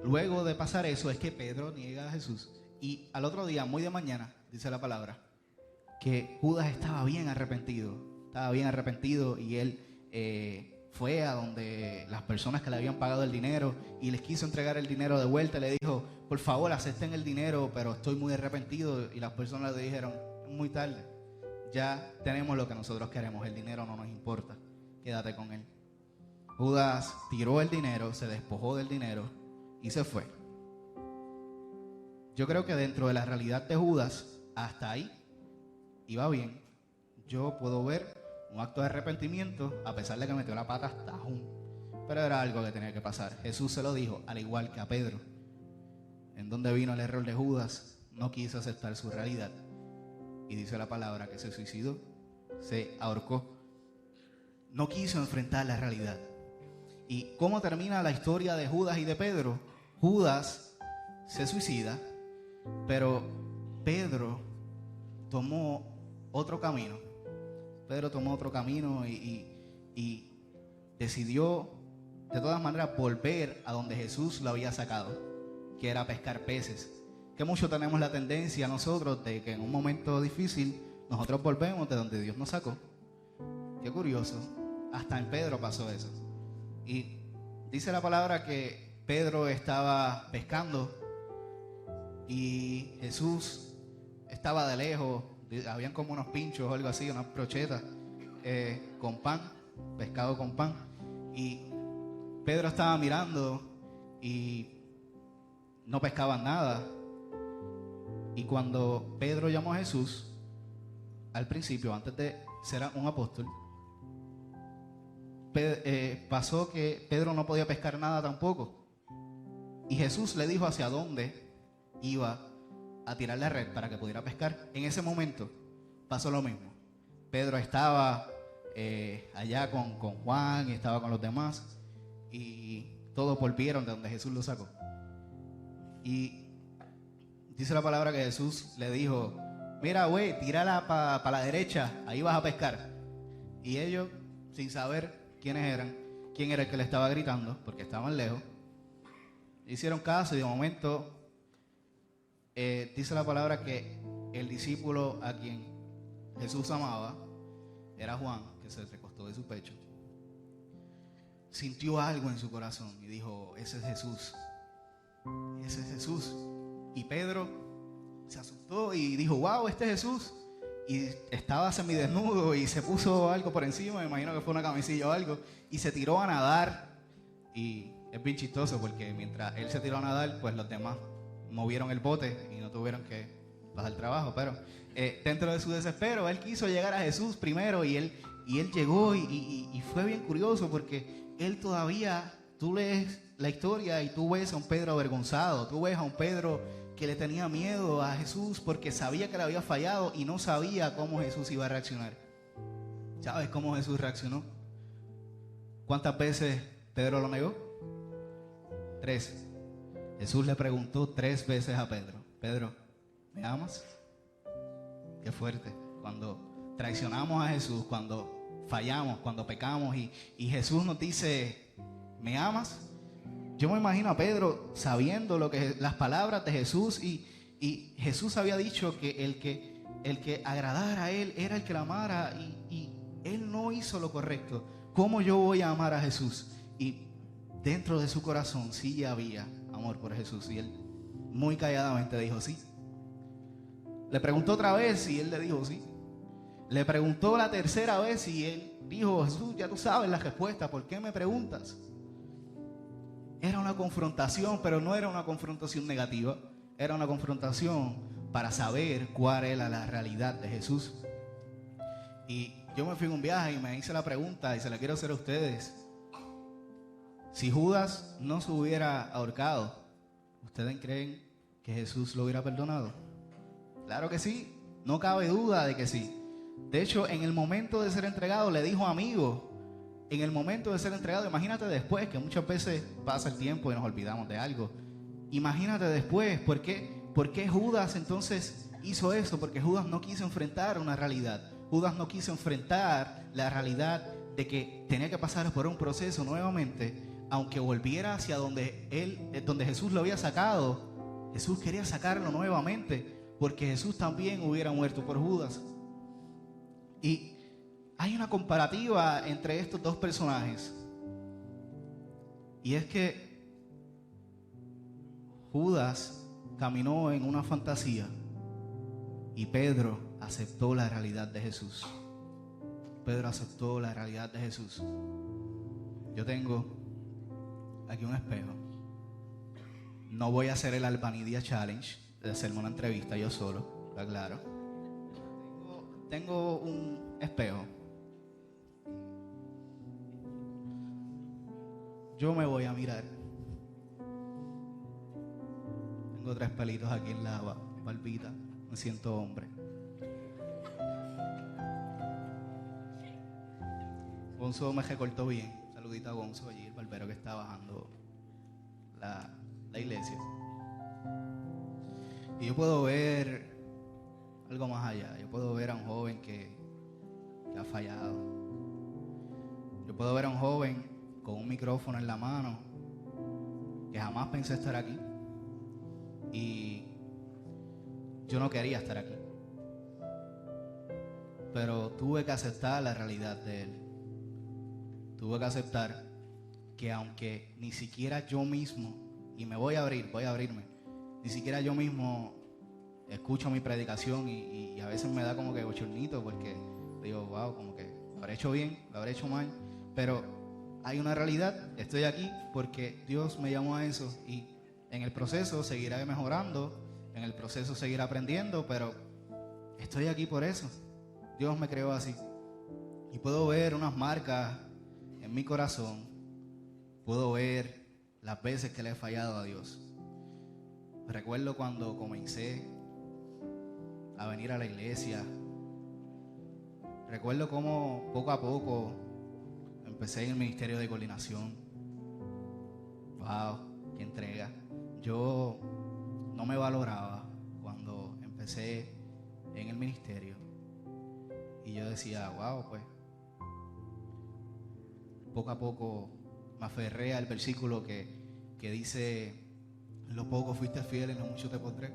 luego de pasar eso, es que Pedro niega a Jesús. Y al otro día, muy de mañana, dice la palabra, que Judas estaba bien arrepentido, y él fue a donde las personas que le habían pagado el dinero y les quiso entregar el dinero de vuelta. Le dijo: por favor, acepten el dinero, pero estoy muy arrepentido. Y las personas le dijeron: muy tarde. Ya tenemos lo que nosotros queremos, el dinero no nos importa, quédate con él. Judas tiró el dinero, se despojó del dinero y se fue. Yo creo que dentro de la realidad de Judas, hasta ahí iba bien. Yo puedo ver un acto de arrepentimiento, a pesar de que metió la pata hasta aún, pero era algo que tenía que pasar. Jesús se lo dijo, al igual que a Pedro. ¿En dónde vino el error de Judas? No quiso aceptar su realidad. Y dice la palabra que se suicidó, se ahorcó. No quiso enfrentar la realidad. ¿Y cómo termina la historia de Judas y de Pedro? Judas se suicida, pero Pedro tomó otro camino. Pedro tomó otro camino y decidió de todas maneras volver a donde Jesús lo había sacado, que era pescar peces. Que mucho tenemos la tendencia nosotros de que en un momento difícil nosotros volvemos de donde Dios nos sacó. Qué curioso, hasta en Pedro pasó eso. Y dice la palabra que Pedro estaba pescando y Jesús estaba de lejos. Habían como unos pinchos o algo así, unas brochetas con pan, pescado con pan. Y Pedro estaba mirando y no pescaban nada. Y cuando Pedro llamó a Jesús, al principio, antes de ser un apóstol, pasó que Pedro no podía pescar nada tampoco. Y Jesús le dijo hacia dónde iba a tirar la red para que pudiera pescar. En ese momento pasó lo mismo. Pedro estaba allá con Juan y estaba con los demás y todos volvieron de donde Jesús lo sacó. Y dice la palabra que Jesús le dijo, mira güey, tírala para la derecha, ahí vas a pescar. Y ellos, sin saber quiénes eran, quién era el que le estaba gritando, porque estaban lejos, hicieron caso y de momento dice la palabra que el discípulo a quien Jesús amaba era Juan, que se recostó de su pecho. Sintió algo en su corazón y dijo, ese es Jesús, ese es Jesús. Y Pedro se asustó y dijo, wow, este es Jesús. Y estaba semidesnudo y se puso algo por encima, me imagino que fue una camisilla o algo, y se tiró a nadar. Y es bien chistoso porque mientras él se tiró a nadar, pues los demás movieron el bote y no tuvieron que pasar trabajo. Pero dentro de su desespero, él quiso llegar a Jesús primero y él llegó y fue bien curioso porque él todavía, tú lees la historia y tú ves a un Pedro avergonzado, tú ves a un Pedro que le tenía miedo a Jesús porque sabía que le había fallado y no sabía cómo Jesús iba a reaccionar. ¿Sabes cómo Jesús reaccionó? ¿Cuántas veces Pedro lo negó? 3. Jesús le preguntó 3 veces a Pedro, Pedro, ¿me amas? Qué fuerte. Cuando traicionamos a Jesús, cuando fallamos, cuando pecamos y Jesús nos dice, ¿me amas? Yo me imagino a Pedro sabiendo las palabras de Jesús y Jesús había dicho que el que agradara a él era el que la amara y él no hizo lo correcto. ¿Cómo yo voy a amar a Jesús? Y dentro de su corazón sí había amor por Jesús y él muy calladamente dijo sí. Le preguntó otra vez y él le dijo sí. Le preguntó la tercera vez y él dijo, Jesús, ya tú sabes la respuesta, ¿por qué me preguntas? Era una confrontación, pero no era una confrontación negativa. Era una confrontación para saber cuál era la realidad de Jesús. Y yo me fui en un viaje y me hice la pregunta y se la quiero hacer a ustedes. Si Judas no se hubiera ahorcado, ¿ustedes creen que Jesús lo hubiera perdonado? Claro que sí, no cabe duda de que sí. De hecho, en el momento de ser entregado le dijo amigo. En el momento de ser entregado, imagínate después, que muchas veces pasa el tiempo y nos olvidamos de algo. Imagínate después, ¿por qué Judas entonces hizo eso? Porque Judas no quiso enfrentar una realidad. Judas no quiso enfrentar la realidad de que tenía que pasar por un proceso nuevamente, aunque volviera hacia donde Jesús lo había sacado. Jesús quería sacarlo nuevamente, porque Jesús también hubiera muerto por Judas. Y hay una comparativa entre estos dos personajes. Y es que Judas caminó en una fantasía y Pedro aceptó la realidad de Jesús. Pedro aceptó la realidad de Jesús. Yo tengo aquí un espejo. No voy a hacer el Albanidia Challenge de hacerme una entrevista yo solo, está claro. Tengo un espejo. Yo me voy a mirar. Tengo 3 pelitos aquí en la barbita. Me siento hombre. Gonzo me recortó bien. Saludita a Gonzo allí, el barbero que está bajando la iglesia. Y yo puedo ver algo más allá. Yo puedo ver a un joven que ha fallado. Yo puedo ver a un joven con un micrófono en la mano que jamás pensé estar aquí. Y yo no quería estar aquí. Pero tuve que aceptar la realidad de él. Tuve que aceptar que aunque ni siquiera yo mismo, y me voy a abrirme, ni siquiera yo mismo escucho mi predicación y a veces me da como que bochornito porque digo, wow, como que lo habré hecho bien, lo habré hecho mal, pero hay una realidad, estoy aquí porque Dios me llamó a eso y en el proceso seguiré mejorando, en el proceso seguiré aprendiendo, pero estoy aquí por eso. Dios me creó así y puedo ver unas marcas en mi corazón, puedo ver las veces que le he fallado a Dios. Recuerdo cuando comencé a venir a la iglesia. Recuerdo cómo poco a poco empecé en el ministerio de coordinación. Wow, qué entrega. Yo no me valoraba cuando empecé en el ministerio. Y yo decía, wow, pues poco a poco me aferré al versículo que dice, en lo poco fuiste fiel, en lo mucho te pondré.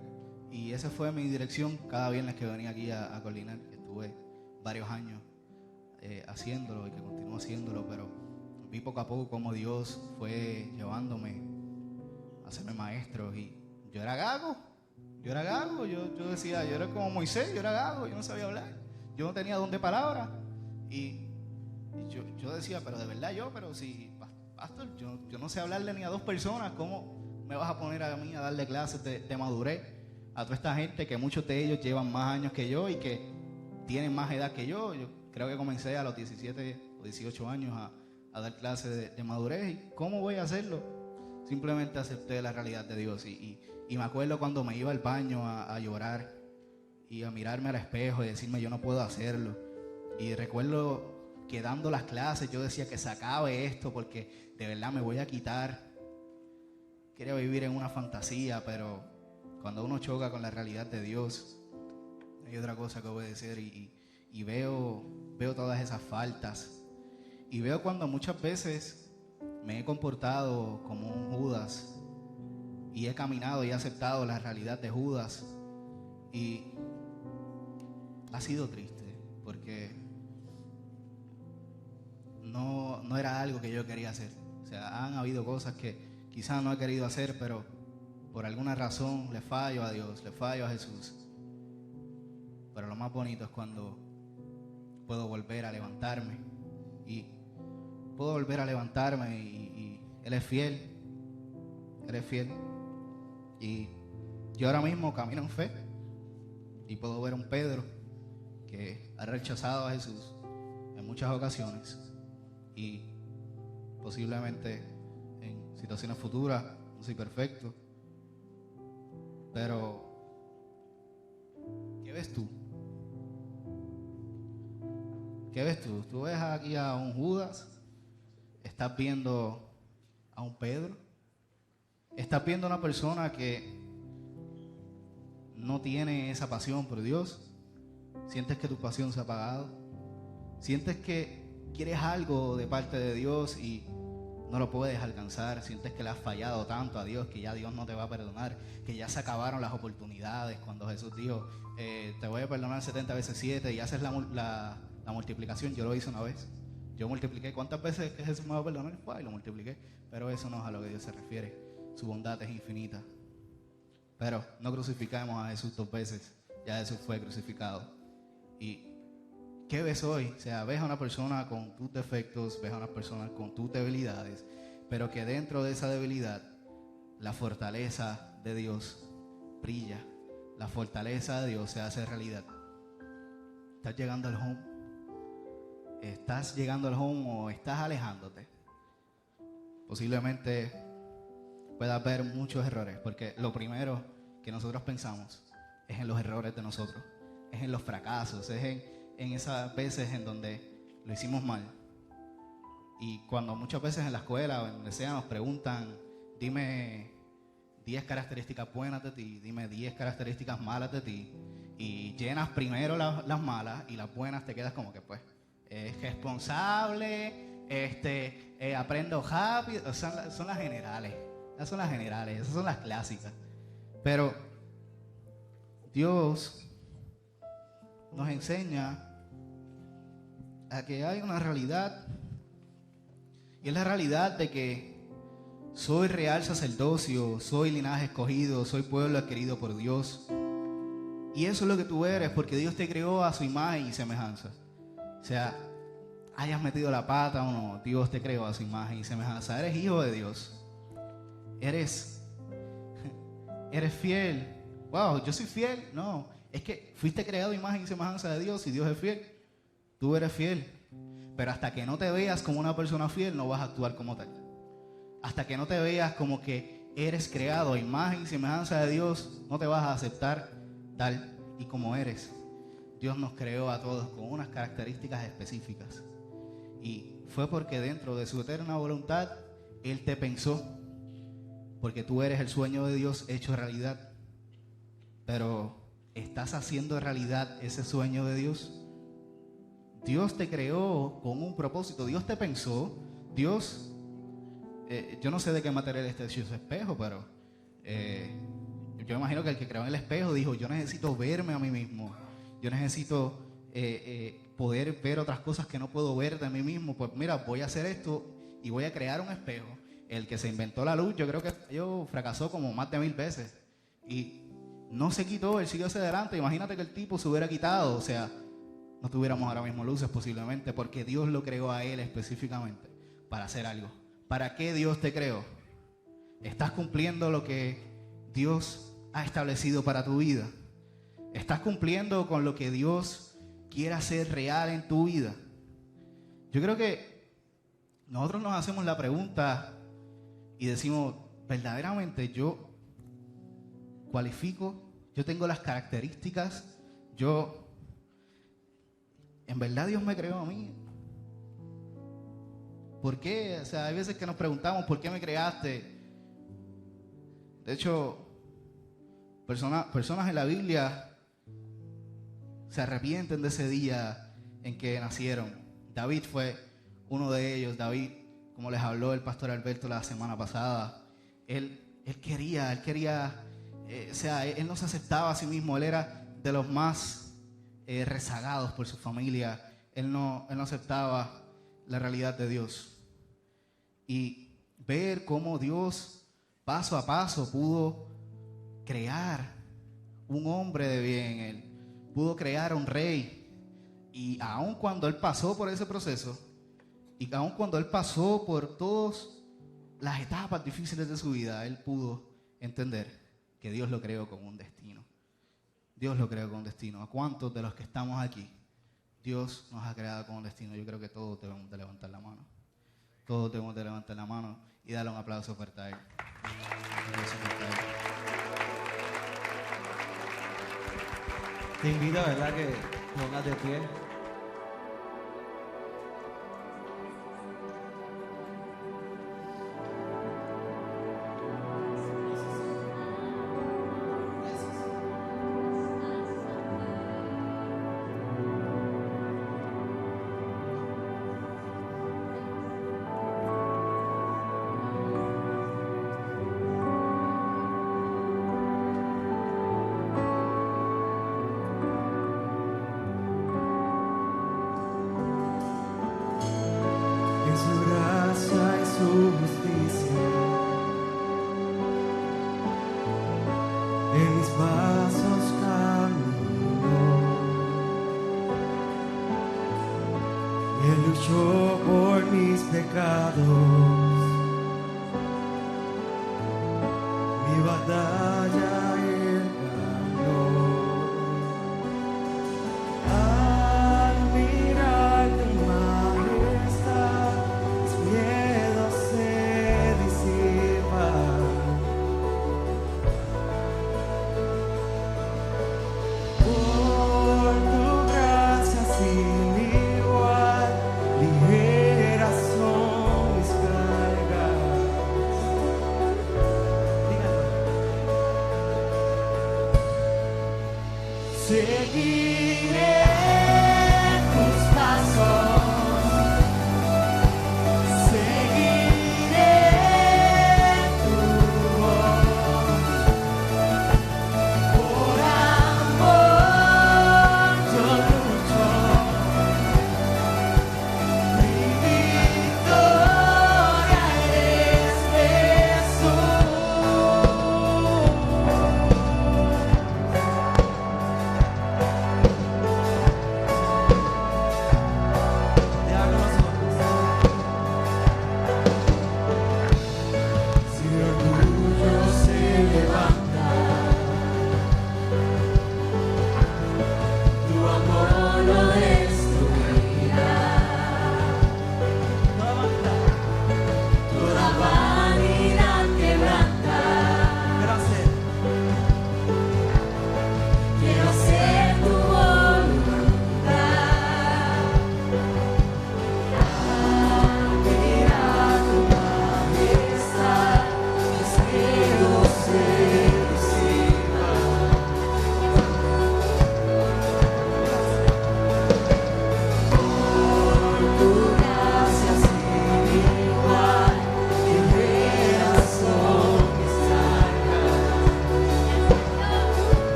Y esa fue mi dirección cada viernes que venía aquí a coordinar, que estuve varios años haciéndolo y que continúo haciéndolo, pero vi poco a poco cómo Dios fue llevándome a hacerme maestro. Y yo era gago, yo decía, yo era como Moisés, yo era gago, yo no sabía hablar, yo no tenía don de palabra. Y yo decía, pero de verdad pero si, pastor, yo no sé hablarle ni a 2 personas, ¿cómo me vas a poner a mí a darle clases de madurez a toda esta gente que muchos de ellos llevan más años que yo y que tienen más edad que yo? Yo creo que comencé a los 17 o 18 años a dar clases de madurez. ¿Y cómo voy a hacerlo? Simplemente acepté la realidad de Dios. Y me acuerdo cuando me iba al baño a llorar y a mirarme al espejo y decirme, yo no puedo hacerlo. Y recuerdo que dando las clases yo decía que se acabe esto porque de verdad me voy a quitar. Quería vivir en una fantasía, pero cuando uno choca con la realidad de Dios, hay otra cosa que obedecer y veo todas esas faltas. Y veo cuando muchas veces me he comportado como un Judas y he caminado y he aceptado la realidad de Judas. Y ha sido triste porque no era algo que yo quería hacer. O sea, han habido cosas que quizás no he querido hacer, pero por alguna razón le fallo a Dios, le fallo a Jesús. Pero lo más bonito es cuando puedo volver a levantarme y Él es fiel. Y yo ahora mismo camino en fe y puedo ver a un Pedro que ha rechazado a Jesús en muchas ocasiones y posiblemente en situaciones futuras no soy perfecto, pero ¿qué ves tú? ¿Qué ves tú? ¿Tú ves aquí a un Judas? ¿Estás viendo a un Pedro? ¿Estás viendo a una persona que no tiene esa pasión por Dios? ¿Sientes que tu pasión se ha apagado? ¿Sientes que quieres algo de parte de Dios y no lo puedes alcanzar? ¿Sientes que le has fallado tanto a Dios que ya Dios no te va a perdonar? Que ya se acabaron las oportunidades cuando Jesús dijo, te voy a perdonar 70 veces 7 y haces la multiplicación. Yo lo hice una vez. Yo multipliqué. ¿Cuántas veces que Jesús me va a perdonar? Y lo multipliqué. Pero eso no es a lo que Dios se refiere. Su bondad es infinita. Pero no crucificamos a Jesús 2 veces. Ya Jesús fue crucificado. ¿Y qué ves hoy? O sea, ves a una persona con tus defectos, ves a una persona con tus debilidades, pero que dentro de esa debilidad la fortaleza de Dios brilla, la fortaleza de Dios se hace realidad. ¿Estás llegando al home? ¿Estás llegando al home o estás alejándote? Posiblemente pueda haber muchos errores, porque lo primero que nosotros pensamos es en los errores de nosotros, es en los fracasos, es en esas veces en donde lo hicimos mal. Y cuando muchas veces en la escuela o en donde sea nos preguntan, dime 10 características buenas de ti, dime 10 características malas de ti, y llenas primero las malas y las buenas te quedas como que pues es responsable, aprendo rápido. Son las generales, esas son las generales, esas son las clásicas. Pero Dios nos enseña a que hay una realidad, y es la realidad de que soy real sacerdocio, soy linaje escogido, soy pueblo adquirido por Dios. Y eso es lo que tú eres, porque Dios te creó a su imagen y semejanza. O sea, hayas metido la pata o no, Dios te creó a su imagen y semejanza. Eres hijo de Dios. Eres fiel. Wow, yo soy fiel. No, es que fuiste creado a imagen y semejanza de Dios y Dios es fiel. Tú eres fiel. Pero hasta que no te veas como una persona fiel, no vas a actuar como tal. Hasta que no te veas como que eres creado a imagen y semejanza de Dios, no te vas a aceptar tal y como eres. Dios nos creó a todos con unas características específicas. Y fue porque dentro de su eterna voluntad, Él te pensó. Porque tú eres el sueño de Dios hecho realidad. Pero, ¿estás haciendo realidad ese sueño de Dios? Dios te creó con un propósito. Dios te pensó. Dios, yo no sé de qué material está hecho ese espejo, pero yo imagino que el que creó el espejo dijo, yo necesito verme a mí mismo. Yo necesito poder ver otras cosas que no puedo ver de mí mismo. Pues mira, voy a hacer esto y voy a crear un espejo. El que se inventó la luz, yo creo que fracasó como más de 1000 veces. Y no se quitó, él siguió hacia adelante. Imagínate que el tipo se hubiera quitado. O sea, no tuviéramos ahora mismo luces posiblemente, porque Dios lo creó a él específicamente para hacer algo. ¿Para qué Dios te creó? ¿Estás cumpliendo lo que Dios ha establecido para tu vida? ¿Estás cumpliendo con lo que Dios quiere hacer real en tu vida? Yo creo que nosotros nos hacemos la pregunta y decimos, verdaderamente yo cualifico, yo tengo las características, en verdad Dios me creó a mí. ¿Por qué? O sea, hay veces que nos preguntamos, ¿por qué me creaste? De hecho, personas en la Biblia se arrepienten de ese día en que nacieron. David fue uno de ellos. David, como les habló el pastor Alberto la semana pasada, él quería, él no se aceptaba a sí mismo. Él era de los más rezagados por su familia. Él no aceptaba la realidad de Dios. Y ver cómo Dios paso a paso pudo crear un hombre de bien, él pudo crear un rey. Y aun cuando él pasó por ese proceso, y aun cuando él pasó por todas las etapas difíciles de su vida, él pudo entender que Dios lo creó con un destino. Dios lo creó con un destino. ¿A cuántos de los que estamos aquí Dios nos ha creado con un destino? Yo creo que todos debemos de levantar la mano. Todos debemos de levantar la mano y darle un aplauso fuerte a él. Te invito, ¿verdad?, que pongas de pie. En mis pasos camino, Él luchó por mis pecados, mi batalla Él ganó. Al mirar tu majestad, mis miedos se disipan. Por tu gracia sin igual, ligeras son mis cargas. Seguiré tus pasos, seguiré tu voz. Por amor yo lucho, mi victoria es Jesús.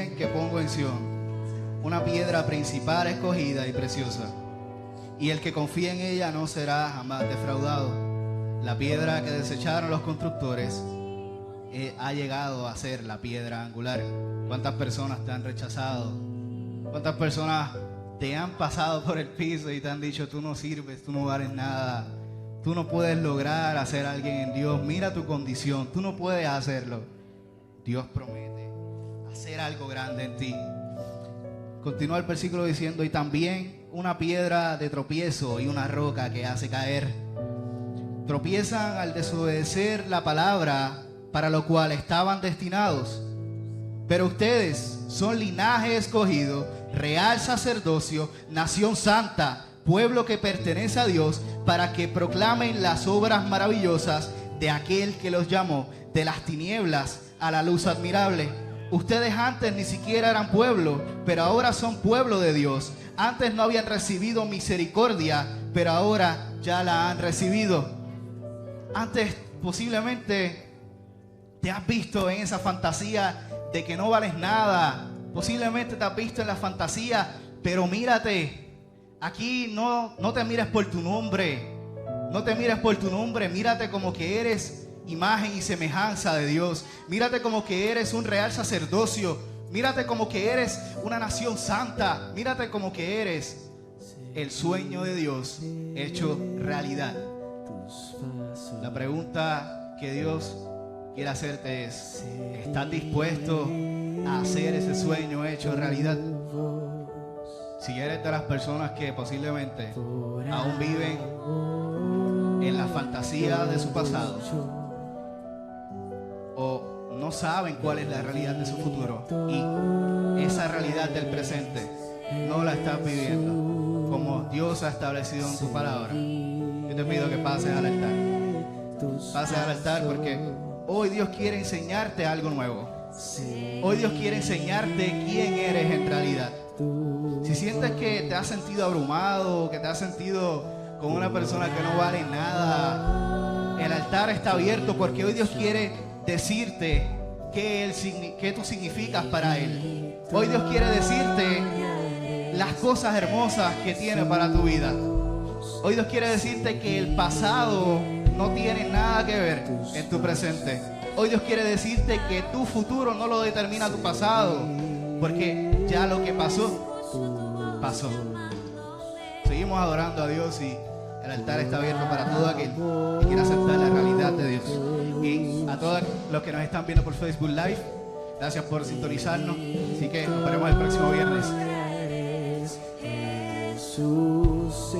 He que pongo en Sión una piedra principal, escogida y preciosa, y el que confía en ella no será jamás defraudado. La piedra que desecharon los constructores ha llegado a ser la piedra angular. ¿Cuántas personas te han rechazado? ¿Cuántas personas te han pasado por el piso y te han dicho: tú no sirves, tú no vales nada, tú no puedes lograr hacer alguien en Dios, mira tu condición, tú no puedes hacerlo? Dios promete hacer algo grande en ti. Continúa el versículo diciendo: y también una piedra de tropiezo y una roca que hace caer. Tropiezan al desobedecer la palabra para lo cual estaban destinados. Pero ustedes son linaje escogido, real sacerdocio, nación santa, pueblo que pertenece a Dios, para que proclamen las obras maravillosas de aquel que los llamó de las tinieblas a la luz admirable. Ustedes antes ni siquiera eran pueblo, pero ahora son pueblo de Dios. Antes no habían recibido misericordia, pero ahora ya la han recibido. Antes posiblemente te has visto en esa fantasía de que no vales nada. Posiblemente te has visto en la fantasía, pero mírate. Aquí no te mires por tu nombre. No te mires por tu nombre. Mírate como que eres imagen y semejanza de Dios. Mírate como que eres un real sacerdocio. Mírate como que eres una nación santa. Mírate como que eres el sueño de Dios hecho realidad. La pregunta que Dios quiere hacerte es: ¿estás dispuesto a hacer ese sueño hecho realidad? Si eres de las personas que posiblemente aún viven en la fantasía de su pasado, o no saben cuál es la realidad de su futuro, y esa realidad del presente no la estás viviendo como Dios ha establecido en su palabra, yo te pido que pases al altar. Pases al altar, porque hoy Dios quiere enseñarte algo nuevo. Hoy Dios quiere enseñarte quién eres en realidad. Si sientes que te has sentido abrumado, que te has sentido como una persona que no vale nada, el altar está abierto, porque hoy Dios quiere decirte qué tú significas para Él. Hoy Dios quiere decirte las cosas hermosas que tiene para tu vida. Hoy Dios quiere decirte que el pasado no tiene nada que ver en tu presente. Hoy Dios quiere decirte que tu futuro no lo determina tu pasado, porque ya lo que pasó, pasó. Seguimos adorando a Dios y el altar está abierto para todo aquel que quiera aceptar la realidad de Dios. Y a todos los que nos están viendo por Facebook Live, gracias por sintonizarnos. Así que nos veremos el próximo viernes. Jesús.